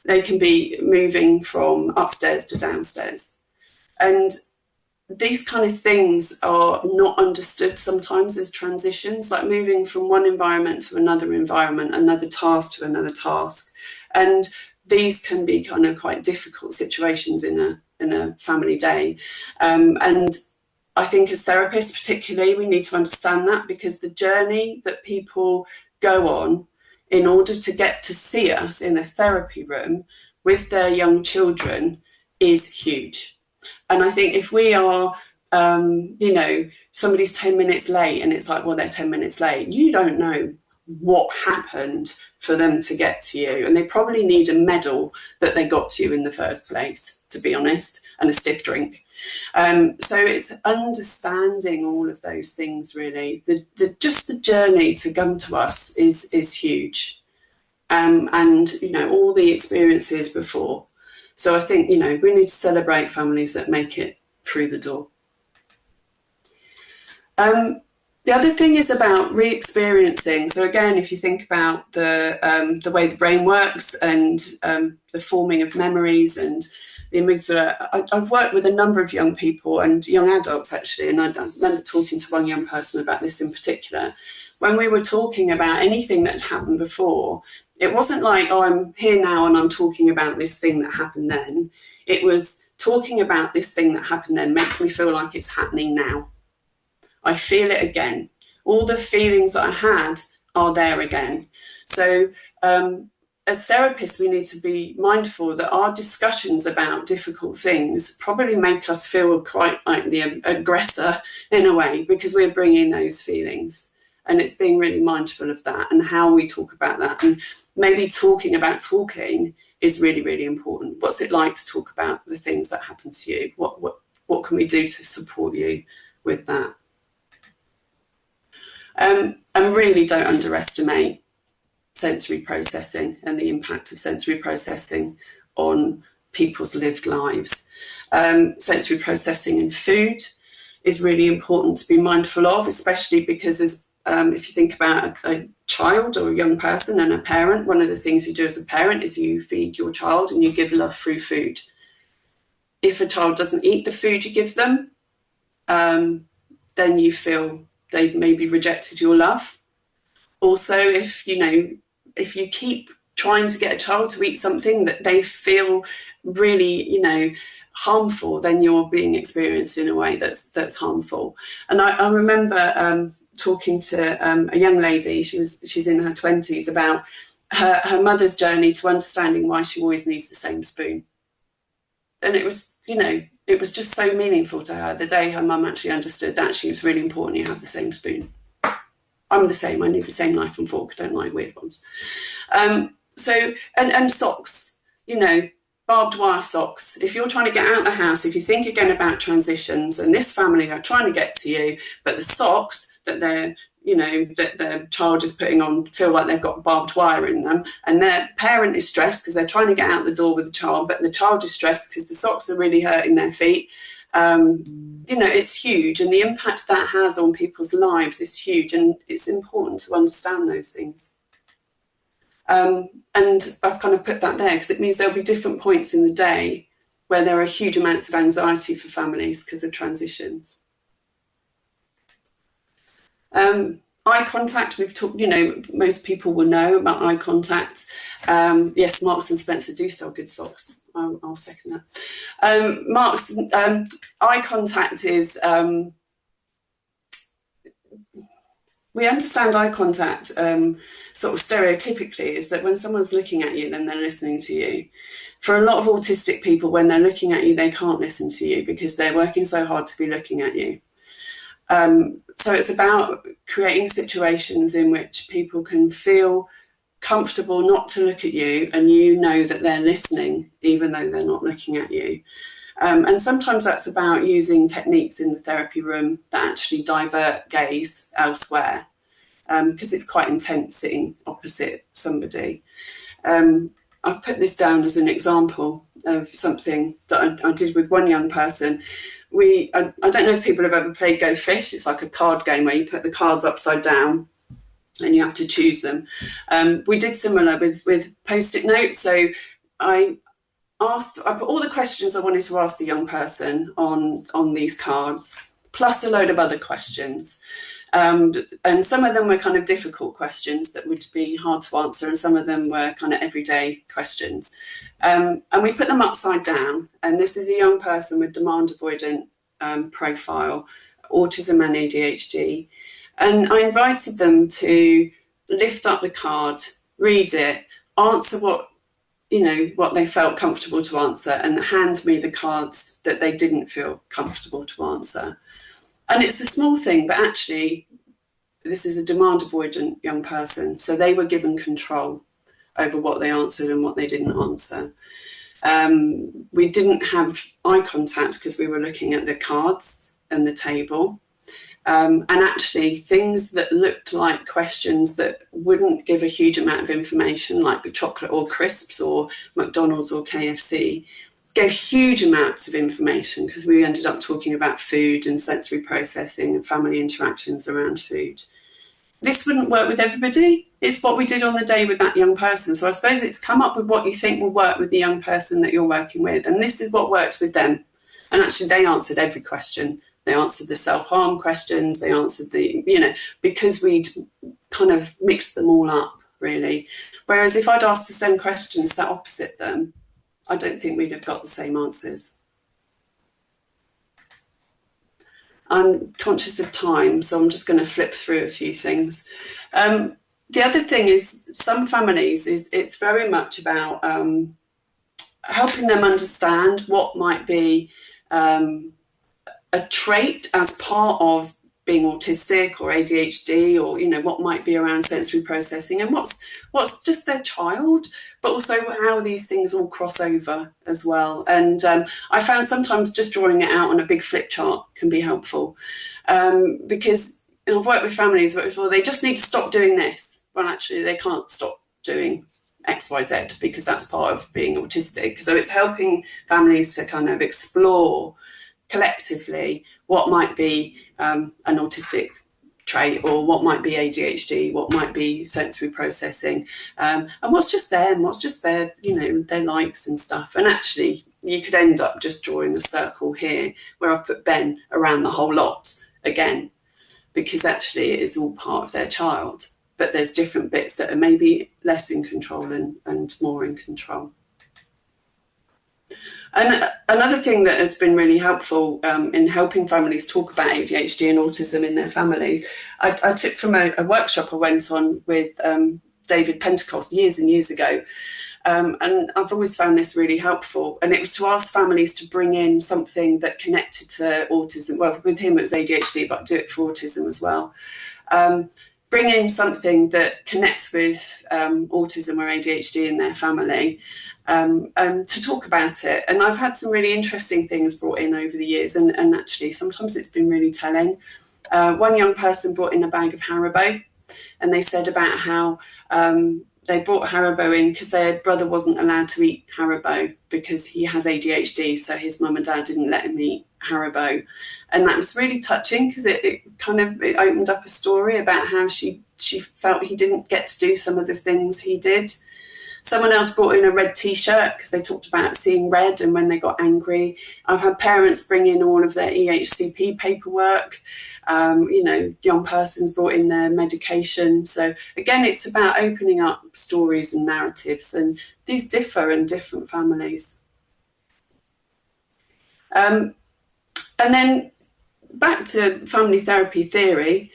They can be moving from upstairs to downstairs. And these kind of things are not understood sometimes as transitions, like moving from one environment to another environment, another task to another task. And these can be kind of quite difficult situations in a family day. And I think as therapists particularly, we need to understand that, because the journey that people go on in order to get to see us in a therapy room with their young children is huge. And I think if we are you know, somebody's 10 minutes late and it's like, well, they're 10 minutes late. You don't know what happened for them to get to you. And they probably need a medal that they got to you in the first place, to be honest, and a stiff drink. So it's understanding all of those things, really. Just the journey to come to us is huge. And, you know, all the experiences before. So I think, you know, we need to celebrate families that make it through the door. The other thing is about re-experiencing. So again, if you think about the way the brain works and the forming of memories and the amygdala, I've worked with a number of young people and young adults actually, and I remember talking to one young person about this in particular. When we were talking about anything that had happened before, it wasn't like, oh, I'm here now and I'm talking about this thing that happened then. It was talking about this thing that happened then makes me feel like it's happening now. I feel it again. All the feelings that I had are there again. So as therapists, we need to be mindful that our discussions about difficult things probably make us feel quite like the aggressor in a way, because we're bringing those feelings. And it's being really mindful of that and how we talk about that. And maybe talking about talking is really, really important. What's it like to talk about the things that happen to you? What can we do to support you with that? And really don't underestimate sensory processing and the impact of sensory processing on people's lived lives. Sensory processing in food is really important to be mindful of, especially because if you think about a child or a young person and a parent, one of the things you do as a parent is you feed your child and you give love through food. If a child doesn't eat the food you give them, then you feel they've maybe rejected your love. Also, if you keep trying to get a child to eat something that they feel really, harmful, then you're being experienced in a way that's harmful. And I remember talking to a young lady, she's in her 20s, about her mother's journey to understanding why she always needs the same spoon. And it was just so meaningful to her. The day her mum actually understood that, she was really important you have the same spoon. I'm the same, I need the same knife and fork, I don't like weird ones. So socks, barbed wire socks. If you're trying to get out of the house, if you think again about transitions, and this family are trying to get to you, but the socks that that their child is putting on feel like they've got barbed wire in them, and their parent is stressed because they're trying to get out the door with the child, but the child is stressed because the socks are really hurting their feet. It's huge, and the impact that has on people's lives is huge, and it's important to understand those things. And I've kind of put that there because it means there'll be different points in the day where there are huge amounts of anxiety for families because of transitions. Eye contact, we've talked, most people will know about eye contact. Yes, Marks and Spencer do sell good socks. I'll second that. Marks, eye contact is, we understand eye contact sort of stereotypically is that when someone's looking at you, then they're listening to you. For a lot of autistic people, when they're looking at you, they can't listen to you because they're working so hard to be looking at you. So it's about creating situations in which people can feel comfortable not to look at you, and that they're listening even though they're not looking at you. And sometimes that's about using techniques in the therapy room that actually divert gaze elsewhere, because it's quite intense sitting opposite somebody. I've put this down as an example of something that I did with one young person. I don't know if people have ever played Go Fish. It's like a card game where you put the cards upside down and you have to choose them. We did similar with Post-it notes. So I put all the questions I wanted to ask the young person on these cards, plus a load of other questions. And some of them were kind of difficult questions that would be hard to answer, and some of them were kind of everyday questions. And we put them upside down, and this is a young person with demand avoidant profile, autism and ADHD. And I invited them to lift up the card, read it, answer what what they felt comfortable to answer, and hand me the cards that they didn't feel comfortable to answer. And it's a small thing, but actually this is a demand avoidant young person, so they were given control over what they answered and what they didn't answer. We didn't have eye contact because we were looking at the cards and the table. And actually things that looked like questions that wouldn't give a huge amount of information, like the chocolate or crisps or McDonald's or KFC, gave huge amounts of information, because we ended up talking about food and sensory processing and family interactions around food. This wouldn't work with everybody. It's what we did on the day with that young person. So I suppose it's come up with what you think will work with the young person that you're working with. And this is what worked with them. And actually they answered every question. They answered the self-harm questions. They answered because we'd kind of mixed them all up, really. Whereas if I'd asked the same questions sat opposite them, I don't think we'd have got the same answers. I'm conscious of time, so I'm just going to flip through a few things. The other thing is, some families, it's very much about helping them understand what might be a trait as part of being autistic or ADHD, or what might be around sensory processing, and what's just their child, but also how these things all cross over as well. And I found sometimes just drawing it out on a big flip chart can be helpful, because I've worked with families where they just need to stop doing this. Well, actually they can't stop doing X, Y, Z, because that's part of being autistic. So it's helping families to kind of explore collectively what might be an autistic trait, or what might be ADHD, what might be sensory processing, and what's just them, what's just their likes and stuff. And actually you could end up just drawing a circle here where I've put Ben around the whole lot again, because actually it is all part of their child, but there's different bits that are maybe less in control and more in control. And another thing that has been really helpful in helping families talk about ADHD and autism in their families, I took from a workshop I went on with David Pentecost years and years ago. And I've always found this really helpful. And it was to ask families to bring in something that connected to autism. Well, with him it was ADHD, but I do it for autism as well. Bring in something that connects with autism or ADHD in their family, and to talk about it. And I've had some really interesting things brought in over the years, and actually sometimes it's been really telling. One young person brought in a bag of Haribo, and they said about how they brought Haribo in because their brother wasn't allowed to eat Haribo because he has ADHD, so his mum and dad didn't let him eat Haribo. And that was really touching, because it opened up a story about how she felt he didn't get to do some of the things he did. Someone else brought in a red t-shirt because they talked about seeing red and when they got angry. I've had parents bring in all of their EHCP paperwork. Young persons brought in their medication. So again, it's about opening up stories and narratives, and these differ in different families. And then back to family therapy theory.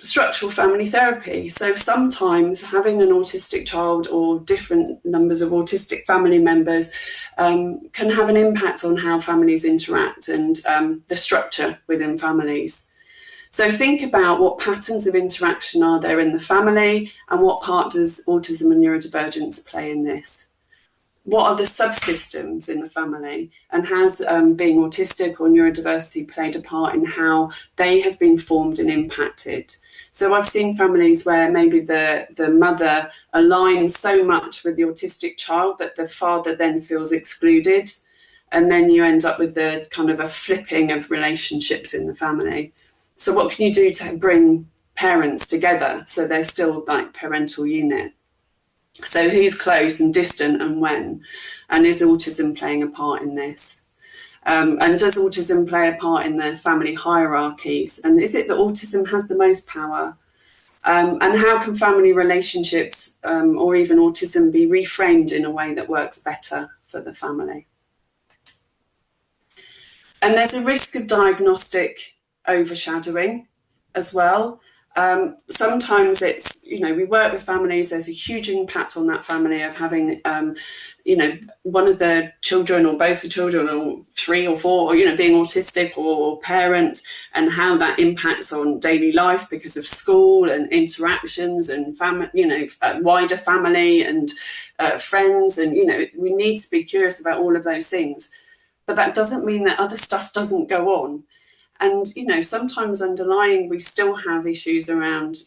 Structural family therapy. So sometimes having an autistic child or different numbers of autistic family members can have an impact on how families interact and the structure within families. So think about what patterns of interaction are there in the family, and what part does autism and neurodivergence play in this? What are the subsystems in the family, and has being autistic or neurodiversity played a part in how they have been formed and impacted? So I've seen families where maybe the mother aligns so much with the autistic child that the father then feels excluded, and then you end up with the kind of a flipping of relationships in the family. So what can you do to bring parents together so they're still like parental unit? So who's close and distant and when? And is autism playing a part in this? And does autism play a part in the family hierarchies? And is it that autism has the most power? And how can family relationships or even autism be reframed in a way that works better for the family? And there's a risk of diagnostic overshadowing as well. Sometimes it's, we work with families. There's a huge impact on that family of having, one of the children or both the children or 3 or 4, being autistic or parent, and how that impacts on daily life because of school and interactions and family, wider family and friends. And, we need to be curious about all of those things. But that doesn't mean that other stuff doesn't go on. And, sometimes underlying, we still have issues around,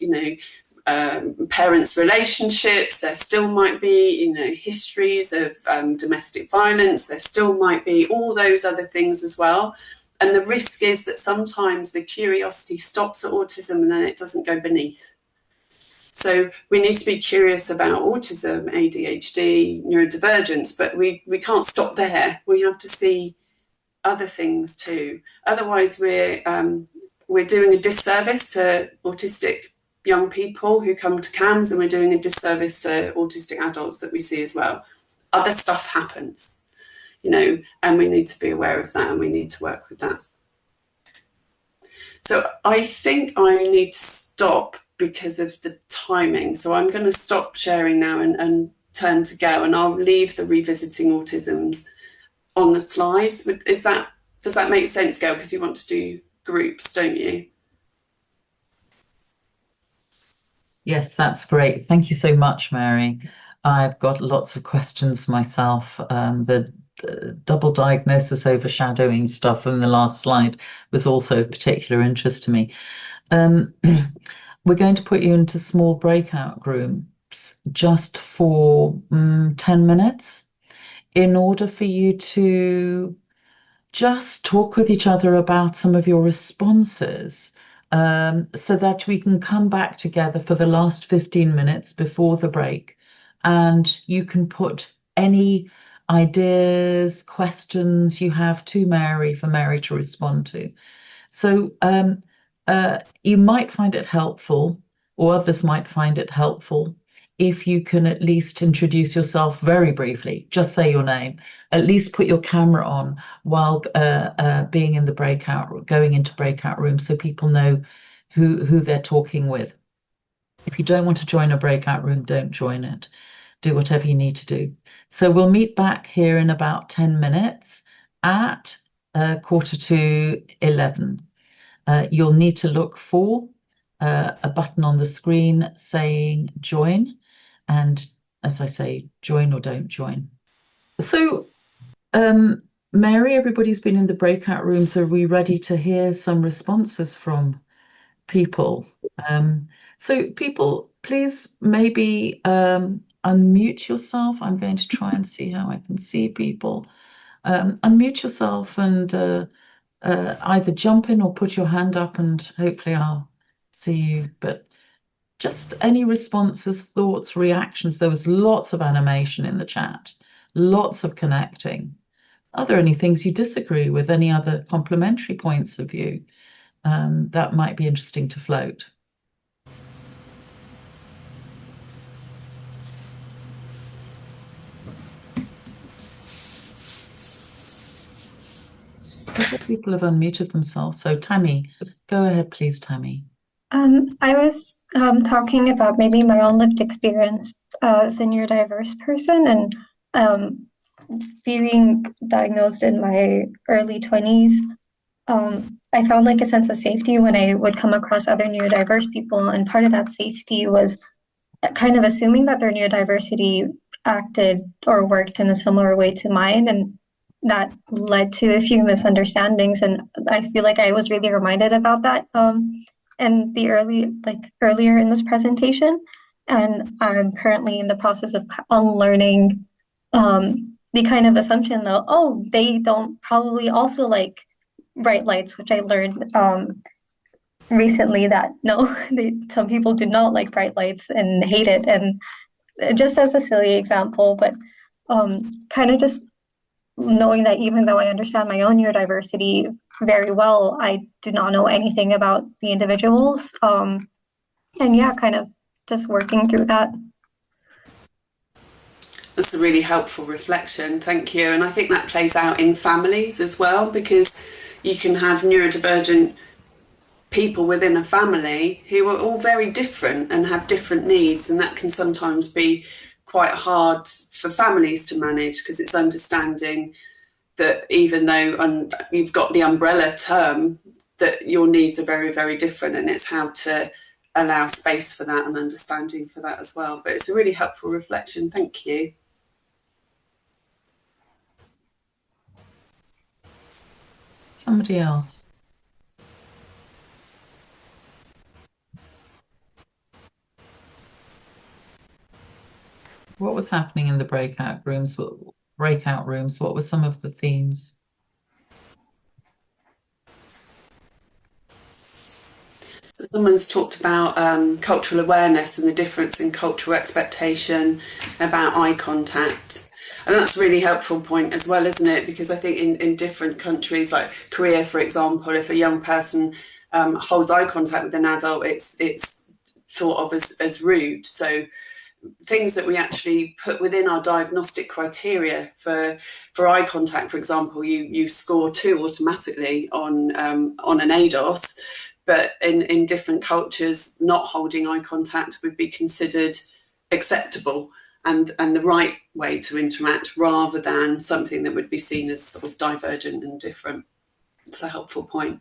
parents' relationships. There still might be, histories of domestic violence. There still might be all those other things as well. And the risk is that sometimes the curiosity stops at autism and then it doesn't go beneath. So we need to be curious about autism, ADHD, neurodivergence, but we can't stop there. We have to see other things too. Otherwise, we're doing a disservice to autistic young people who come to CAMHS, and we're doing a disservice to autistic adults that we see as well. Other stuff happens, and we need to be aware of that, and we need to work with that. So I think I need to stop because of the timing. So I'm going to stop sharing now and turn to Gail, and I'll leave the revisiting autisms on the slides. Does that make sense, Gail? Because you want to do groups, don't you? Yes, that's great. Thank you so much, Mary. I've got lots of questions myself. The double diagnosis overshadowing stuff in the last slide was also of particular interest to me. We're going to put you into small breakout groups just for 10 minutes in order for you to just talk with each other about some of your responses, so that we can come back together for the last 15 minutes before the break, and you can put any ideas, questions you have to Mary for Mary to respond to. So you might find it helpful, or others might find it helpful, if you can at least introduce yourself very briefly. Just say your name, at least put your camera on while being in the going into breakout rooms, so people know who they're talking with. If you don't want to join a breakout room, don't join it. Do whatever you need to do. So we'll meet back here in about 10 minutes at 11:15. You'll need to look for a button on the screen saying join. And as I say, join or don't join. So, Mary, everybody's been in the breakout rooms. Are we ready to hear some responses from people? So people, please maybe unmute yourself. I'm going to try and see how I can see people. Unmute yourself and either jump in or put your hand up, and hopefully I'll see you. But just any responses, thoughts, reactions. There was lots of animation in the chat, lots of connecting. Are there any things you disagree with? Any other complementary points of view that might be interesting to float? People have unmuted themselves. So Tammy, go ahead, please, Tammy. I was talking about maybe my own lived experience as a neurodiverse person, and being diagnosed in my early 20s. I found like a sense of safety when I would come across other neurodiverse people, and part of that safety was kind of assuming that their neurodiversity acted or worked in a similar way to mine, and that led to a few misunderstandings. And I feel like I was really reminded about that and earlier in this presentation, and I'm currently in the process of unlearning the kind of assumption that, oh, they don't probably also like bright lights, which I learned recently that no, some people do not like bright lights and hate it. And just as a silly example, but kind of just knowing that even though I understand my own neurodiversity very well, I do not know anything about the individuals. And yeah, kind of just working through that. That's a really helpful reflection. Thank you. And I think that plays out in families as well, because you can have neurodivergent people within a family who are all very different and have different needs, and that can sometimes be quite hard for families to manage, because it's understanding that even though you've got the umbrella term, that your needs are very, very different, and it's how to allow space for that and understanding for that as well. But it's a really helpful reflection. Thank you. Somebody else. What was happening in the breakout rooms? What were some of the themes? So someone's talked about cultural awareness and the difference in cultural expectation about eye contact. And that's a really helpful point as well, isn't it? Because I think in different countries, like Korea, for example, if a young person holds eye contact with an adult, it's thought of as rude. So things that we actually put within our diagnostic criteria for eye contact, for example, you score 2 automatically on an ADOS, but in different cultures, not holding eye contact would be considered acceptable and the right way to interact, rather than something that would be seen as sort of divergent and different. It's a helpful point.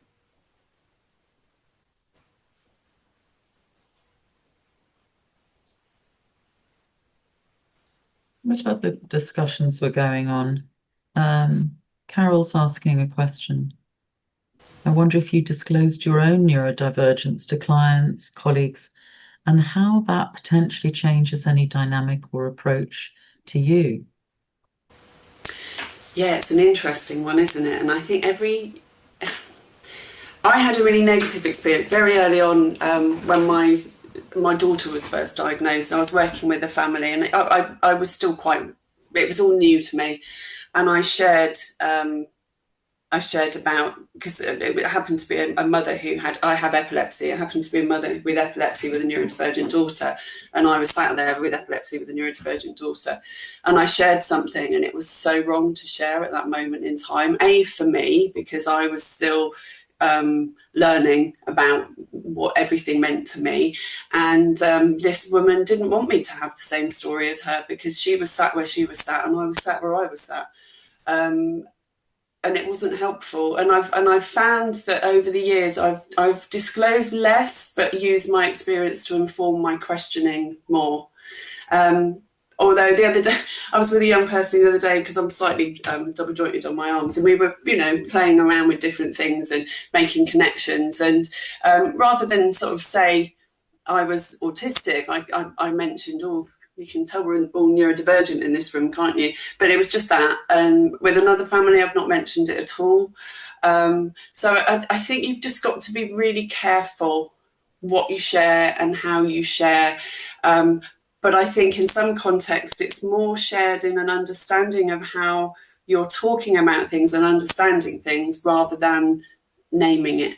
What other discussions were going on? Carol's asking a question. I wonder if you disclosed your own neurodivergence to clients, colleagues, and how that potentially changes any dynamic or approach to you. Yeah, it's an interesting one, isn't it? And I think I had a really negative experience very early on when my daughter was first diagnosed. I was working with a family, and I was still it was all new to me. And I shared about, because it happened to be a mother I have epilepsy. It happened to be a mother with epilepsy with a neurodivergent daughter. And I was sat there with epilepsy with a neurodivergent daughter. And I shared something, and it was so wrong to share at that moment in time. For me, because I was still learning about what everything meant to me. And this woman didn't want me to have the same story as her, because she was sat where she was sat and I was sat where I was sat. And it wasn't helpful. And I've found that over the years I've disclosed less, but used my experience to inform my questioning more. Although the other day, I was with a young person the other day, because I'm slightly double jointed on my arms, and we were, playing around with different things and making connections. And rather than sort of say I was autistic, I mentioned, you can tell we're all neurodivergent in this room, can't you? But it was just that. And with another family, I've not mentioned it at all. So I think you've just got to be really careful what you share and how you share. But I think in some contexts, it's more shared in an understanding of how you're talking about things and understanding things, rather than naming it.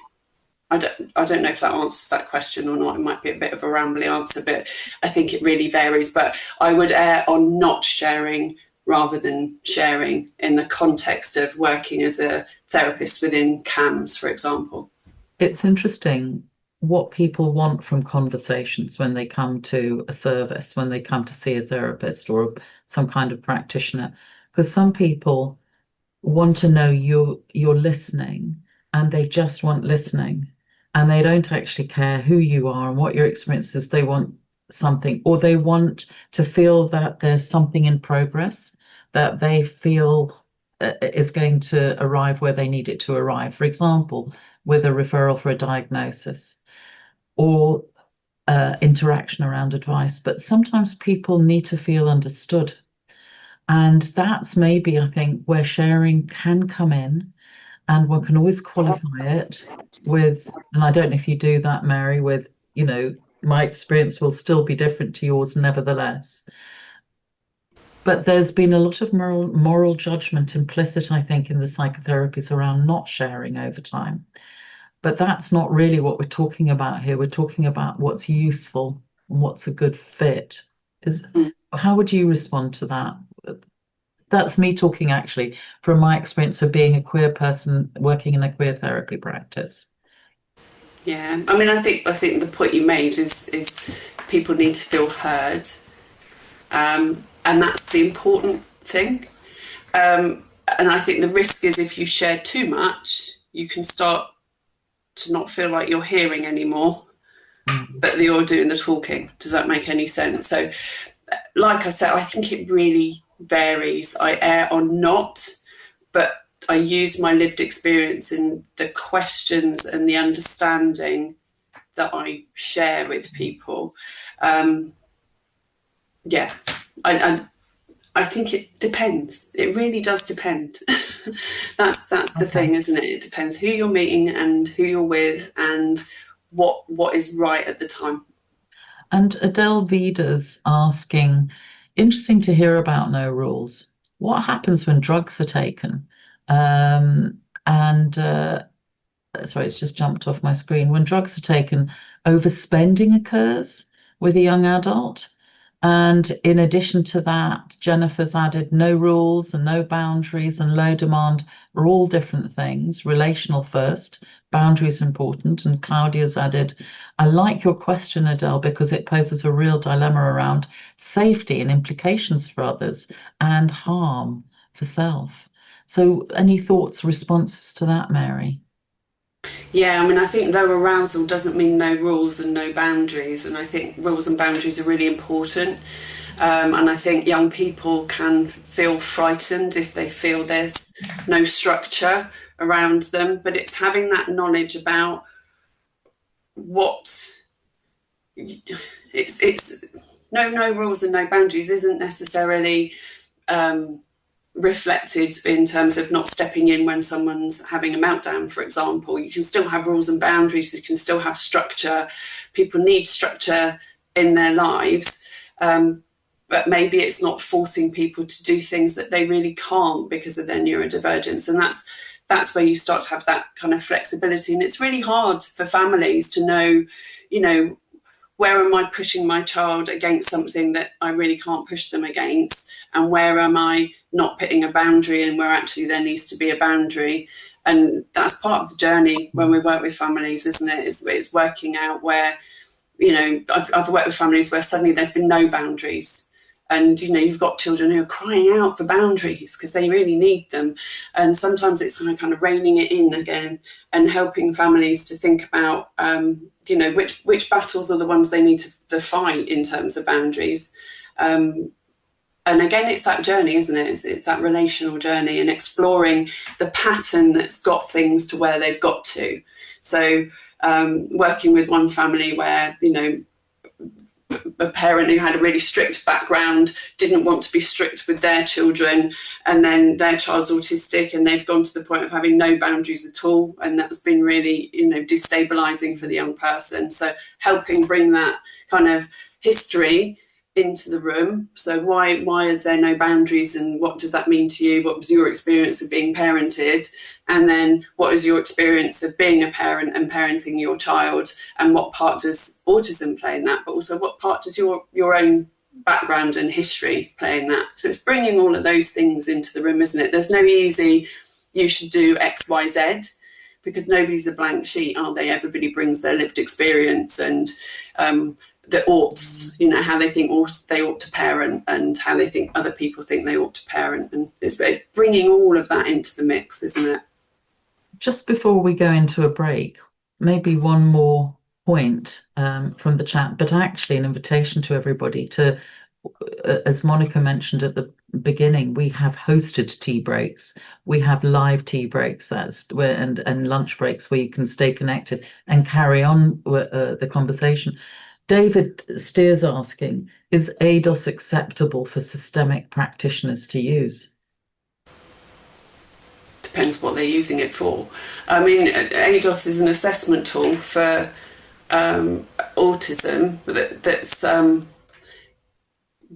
I don't know if that answers that question or not. It might be a bit of a rambly answer, but I think it really varies. But I would err on not sharing rather than sharing in the context of working as a therapist within CAMS, for example. It's interesting what people want from conversations when they come to a service, when they come to see a therapist or some kind of practitioner, because some people want to know you're listening, and they just want listening, and they don't actually care who you are and what your experience is. They want something, or they want to feel that there's something in progress that they feel is going to arrive where they need it to arrive. For example, with a referral for a diagnosis, or interaction around advice. But sometimes people need to feel understood. And that's maybe, I think, where sharing can come in, and one can always qualify it with, and I don't know if you do that, Mary, with, my experience will still be different to yours nevertheless. But there's been a lot of moral judgment implicit, I think, in the psychotherapies around not sharing over time. But that's not really what we're talking about here. We're talking about what's useful and what's a good fit. How would you respond to that? That's me talking, actually, from my experience of being a queer person working in a queer therapy practice. Yeah, I mean, I think the point you made is people need to feel heard, and that's the important thing. And I think the risk is if you share too much, you can start to not feel like you're hearing anymore, but you're doing the talking. Does that make any sense? So, like I said, I think it really varies. I err on not, but I use my lived experience in the questions and the understanding that I share with people. Yeah, I think it depends. It really does depend. That's the thing, isn't it? It depends who you're meeting and who you're with and what is right at the time. And Adele Vida's asking, interesting to hear about no rules. What happens when drugs are taken? And sorry, it's just jumped off my screen. When drugs are taken, overspending occurs with a young adult. And in addition to that, Jennifer's added no rules and no boundaries and low demand are all different things. Relational first, boundaries important. And Claudia's added, I like your question, Adele, because it poses a real dilemma around safety and implications for others and harm for self. So any thoughts, responses to that, Mary? Yeah, I mean, I think low arousal doesn't mean no rules and no boundaries. And I think rules and boundaries are really important. And I think young people can feel frightened if they feel there's no structure around them. But it's having that knowledge about what it's no rules and no boundaries isn't necessarily reflected in terms of not stepping in when someone's having a meltdown, for example. You can still have rules and boundaries, you can still have structure. People need structure in their lives, but maybe it's not forcing people to do things that they really can't because of their neurodivergence. And that's where you start to have that kind of flexibility. And it's really hard for families to know, where am I pushing my child against something that I really can't push them against? And where am I not putting a boundary in where actually there needs to be a boundary? And that's part of the journey when we work with families, isn't it? It's working out where, I've worked with families where suddenly there's been no boundaries. And, you've got children who are crying out for boundaries because they really need them. And sometimes it's kind of reining it in again and helping families to think about, which battles are the ones they need to fight in terms of boundaries. And again, it's that journey, isn't it? It's that relational journey and exploring the pattern that's got things to where they've got to. So working with one family where, a parent who had a really strict background didn't want to be strict with their children, and then their child's autistic and they've gone to the point of having no boundaries at all, and that's been really destabilizing for the young person. So helping bring that kind of history into the room. So why is there no boundaries, and what does that mean to you? What was your experience of being parented? And then what is your experience of being a parent and parenting your child? And what part does autism play in that? But also what part does your own background and history play in that? So it's bringing all of those things into the room, isn't it? There's no easy, you should do X, Y, Z, because nobody's a blank sheet, are they? Everybody brings their lived experience and the oughts, how they think they ought to parent and how they think other people think they ought to parent. And it's bringing all of that into the mix, isn't it? Just before we go into a break, maybe one more point from the chat, but actually an invitation to everybody to, as Monica mentioned at the beginning, we have hosted tea breaks. We have live tea breaks and lunch breaks where you can stay connected and carry on the conversation. David Steers asking, is ADOS acceptable for systemic practitioners to use? Depends what they're using it for. I mean, ADOS is an assessment tool for autism that's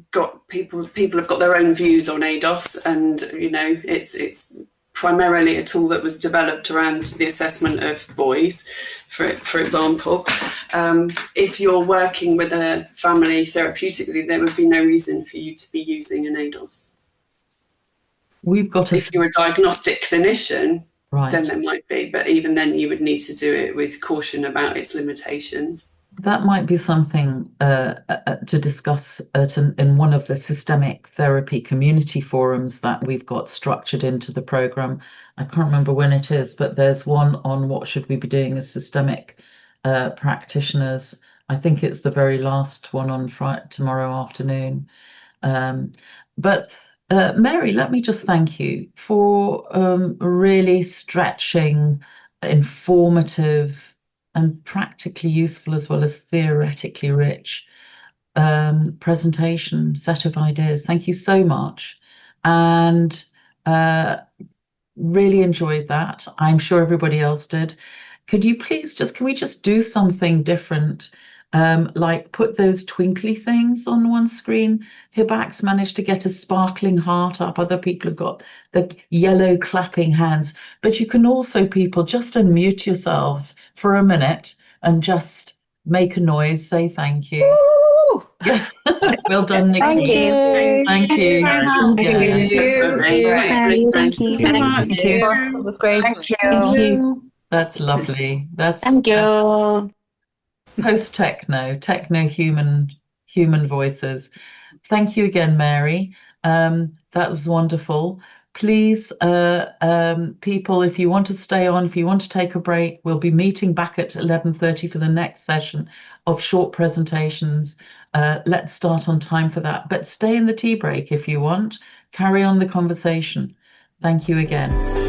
got people have got their own views on ADOS, and it's primarily a tool that was developed around the assessment of boys, for example. If you're working with a family therapeutically, there would be no reason for you to be using an ADOS. If you're a diagnostic clinician, Right. there might be. But even then, you would need to do it with caution about its limitations. That might be something to discuss in one of the systemic therapy community forums that we've got structured into the program. I can't remember when it is, but there's one on what should we be doing as systemic practitioners. I think it's the very last one on Friday, tomorrow afternoon. But Mary, let me just thank you for really stretching, informative, and practically useful as well as theoretically rich presentation set of ideas. Thank you so much. And really enjoyed that. I'm sure everybody else did. Could you please can we just do something different? Like put those twinkly things on one screen. Hibak's managed to get a sparkling heart up. Other people have got the yellow clapping hands. But you can also, people, just unmute yourselves for a minute and just make a noise, say thank you. Woo! Yeah. Well done, Nikki. Thank you. Thank you. Very much. Yeah. Thank you. Great. Thank you so much. Thank you. That was great. Thank you. That's lovely. That's Thank you. techno human voices. Thank you again, Mary. That was wonderful. Please, people, if you want to stay on, if you want to take a break, we'll be meeting back at 11:30 for the next session of short presentations. Let's start on time for that. But stay in the tea break if you want. Carry on the conversation. Thank you again.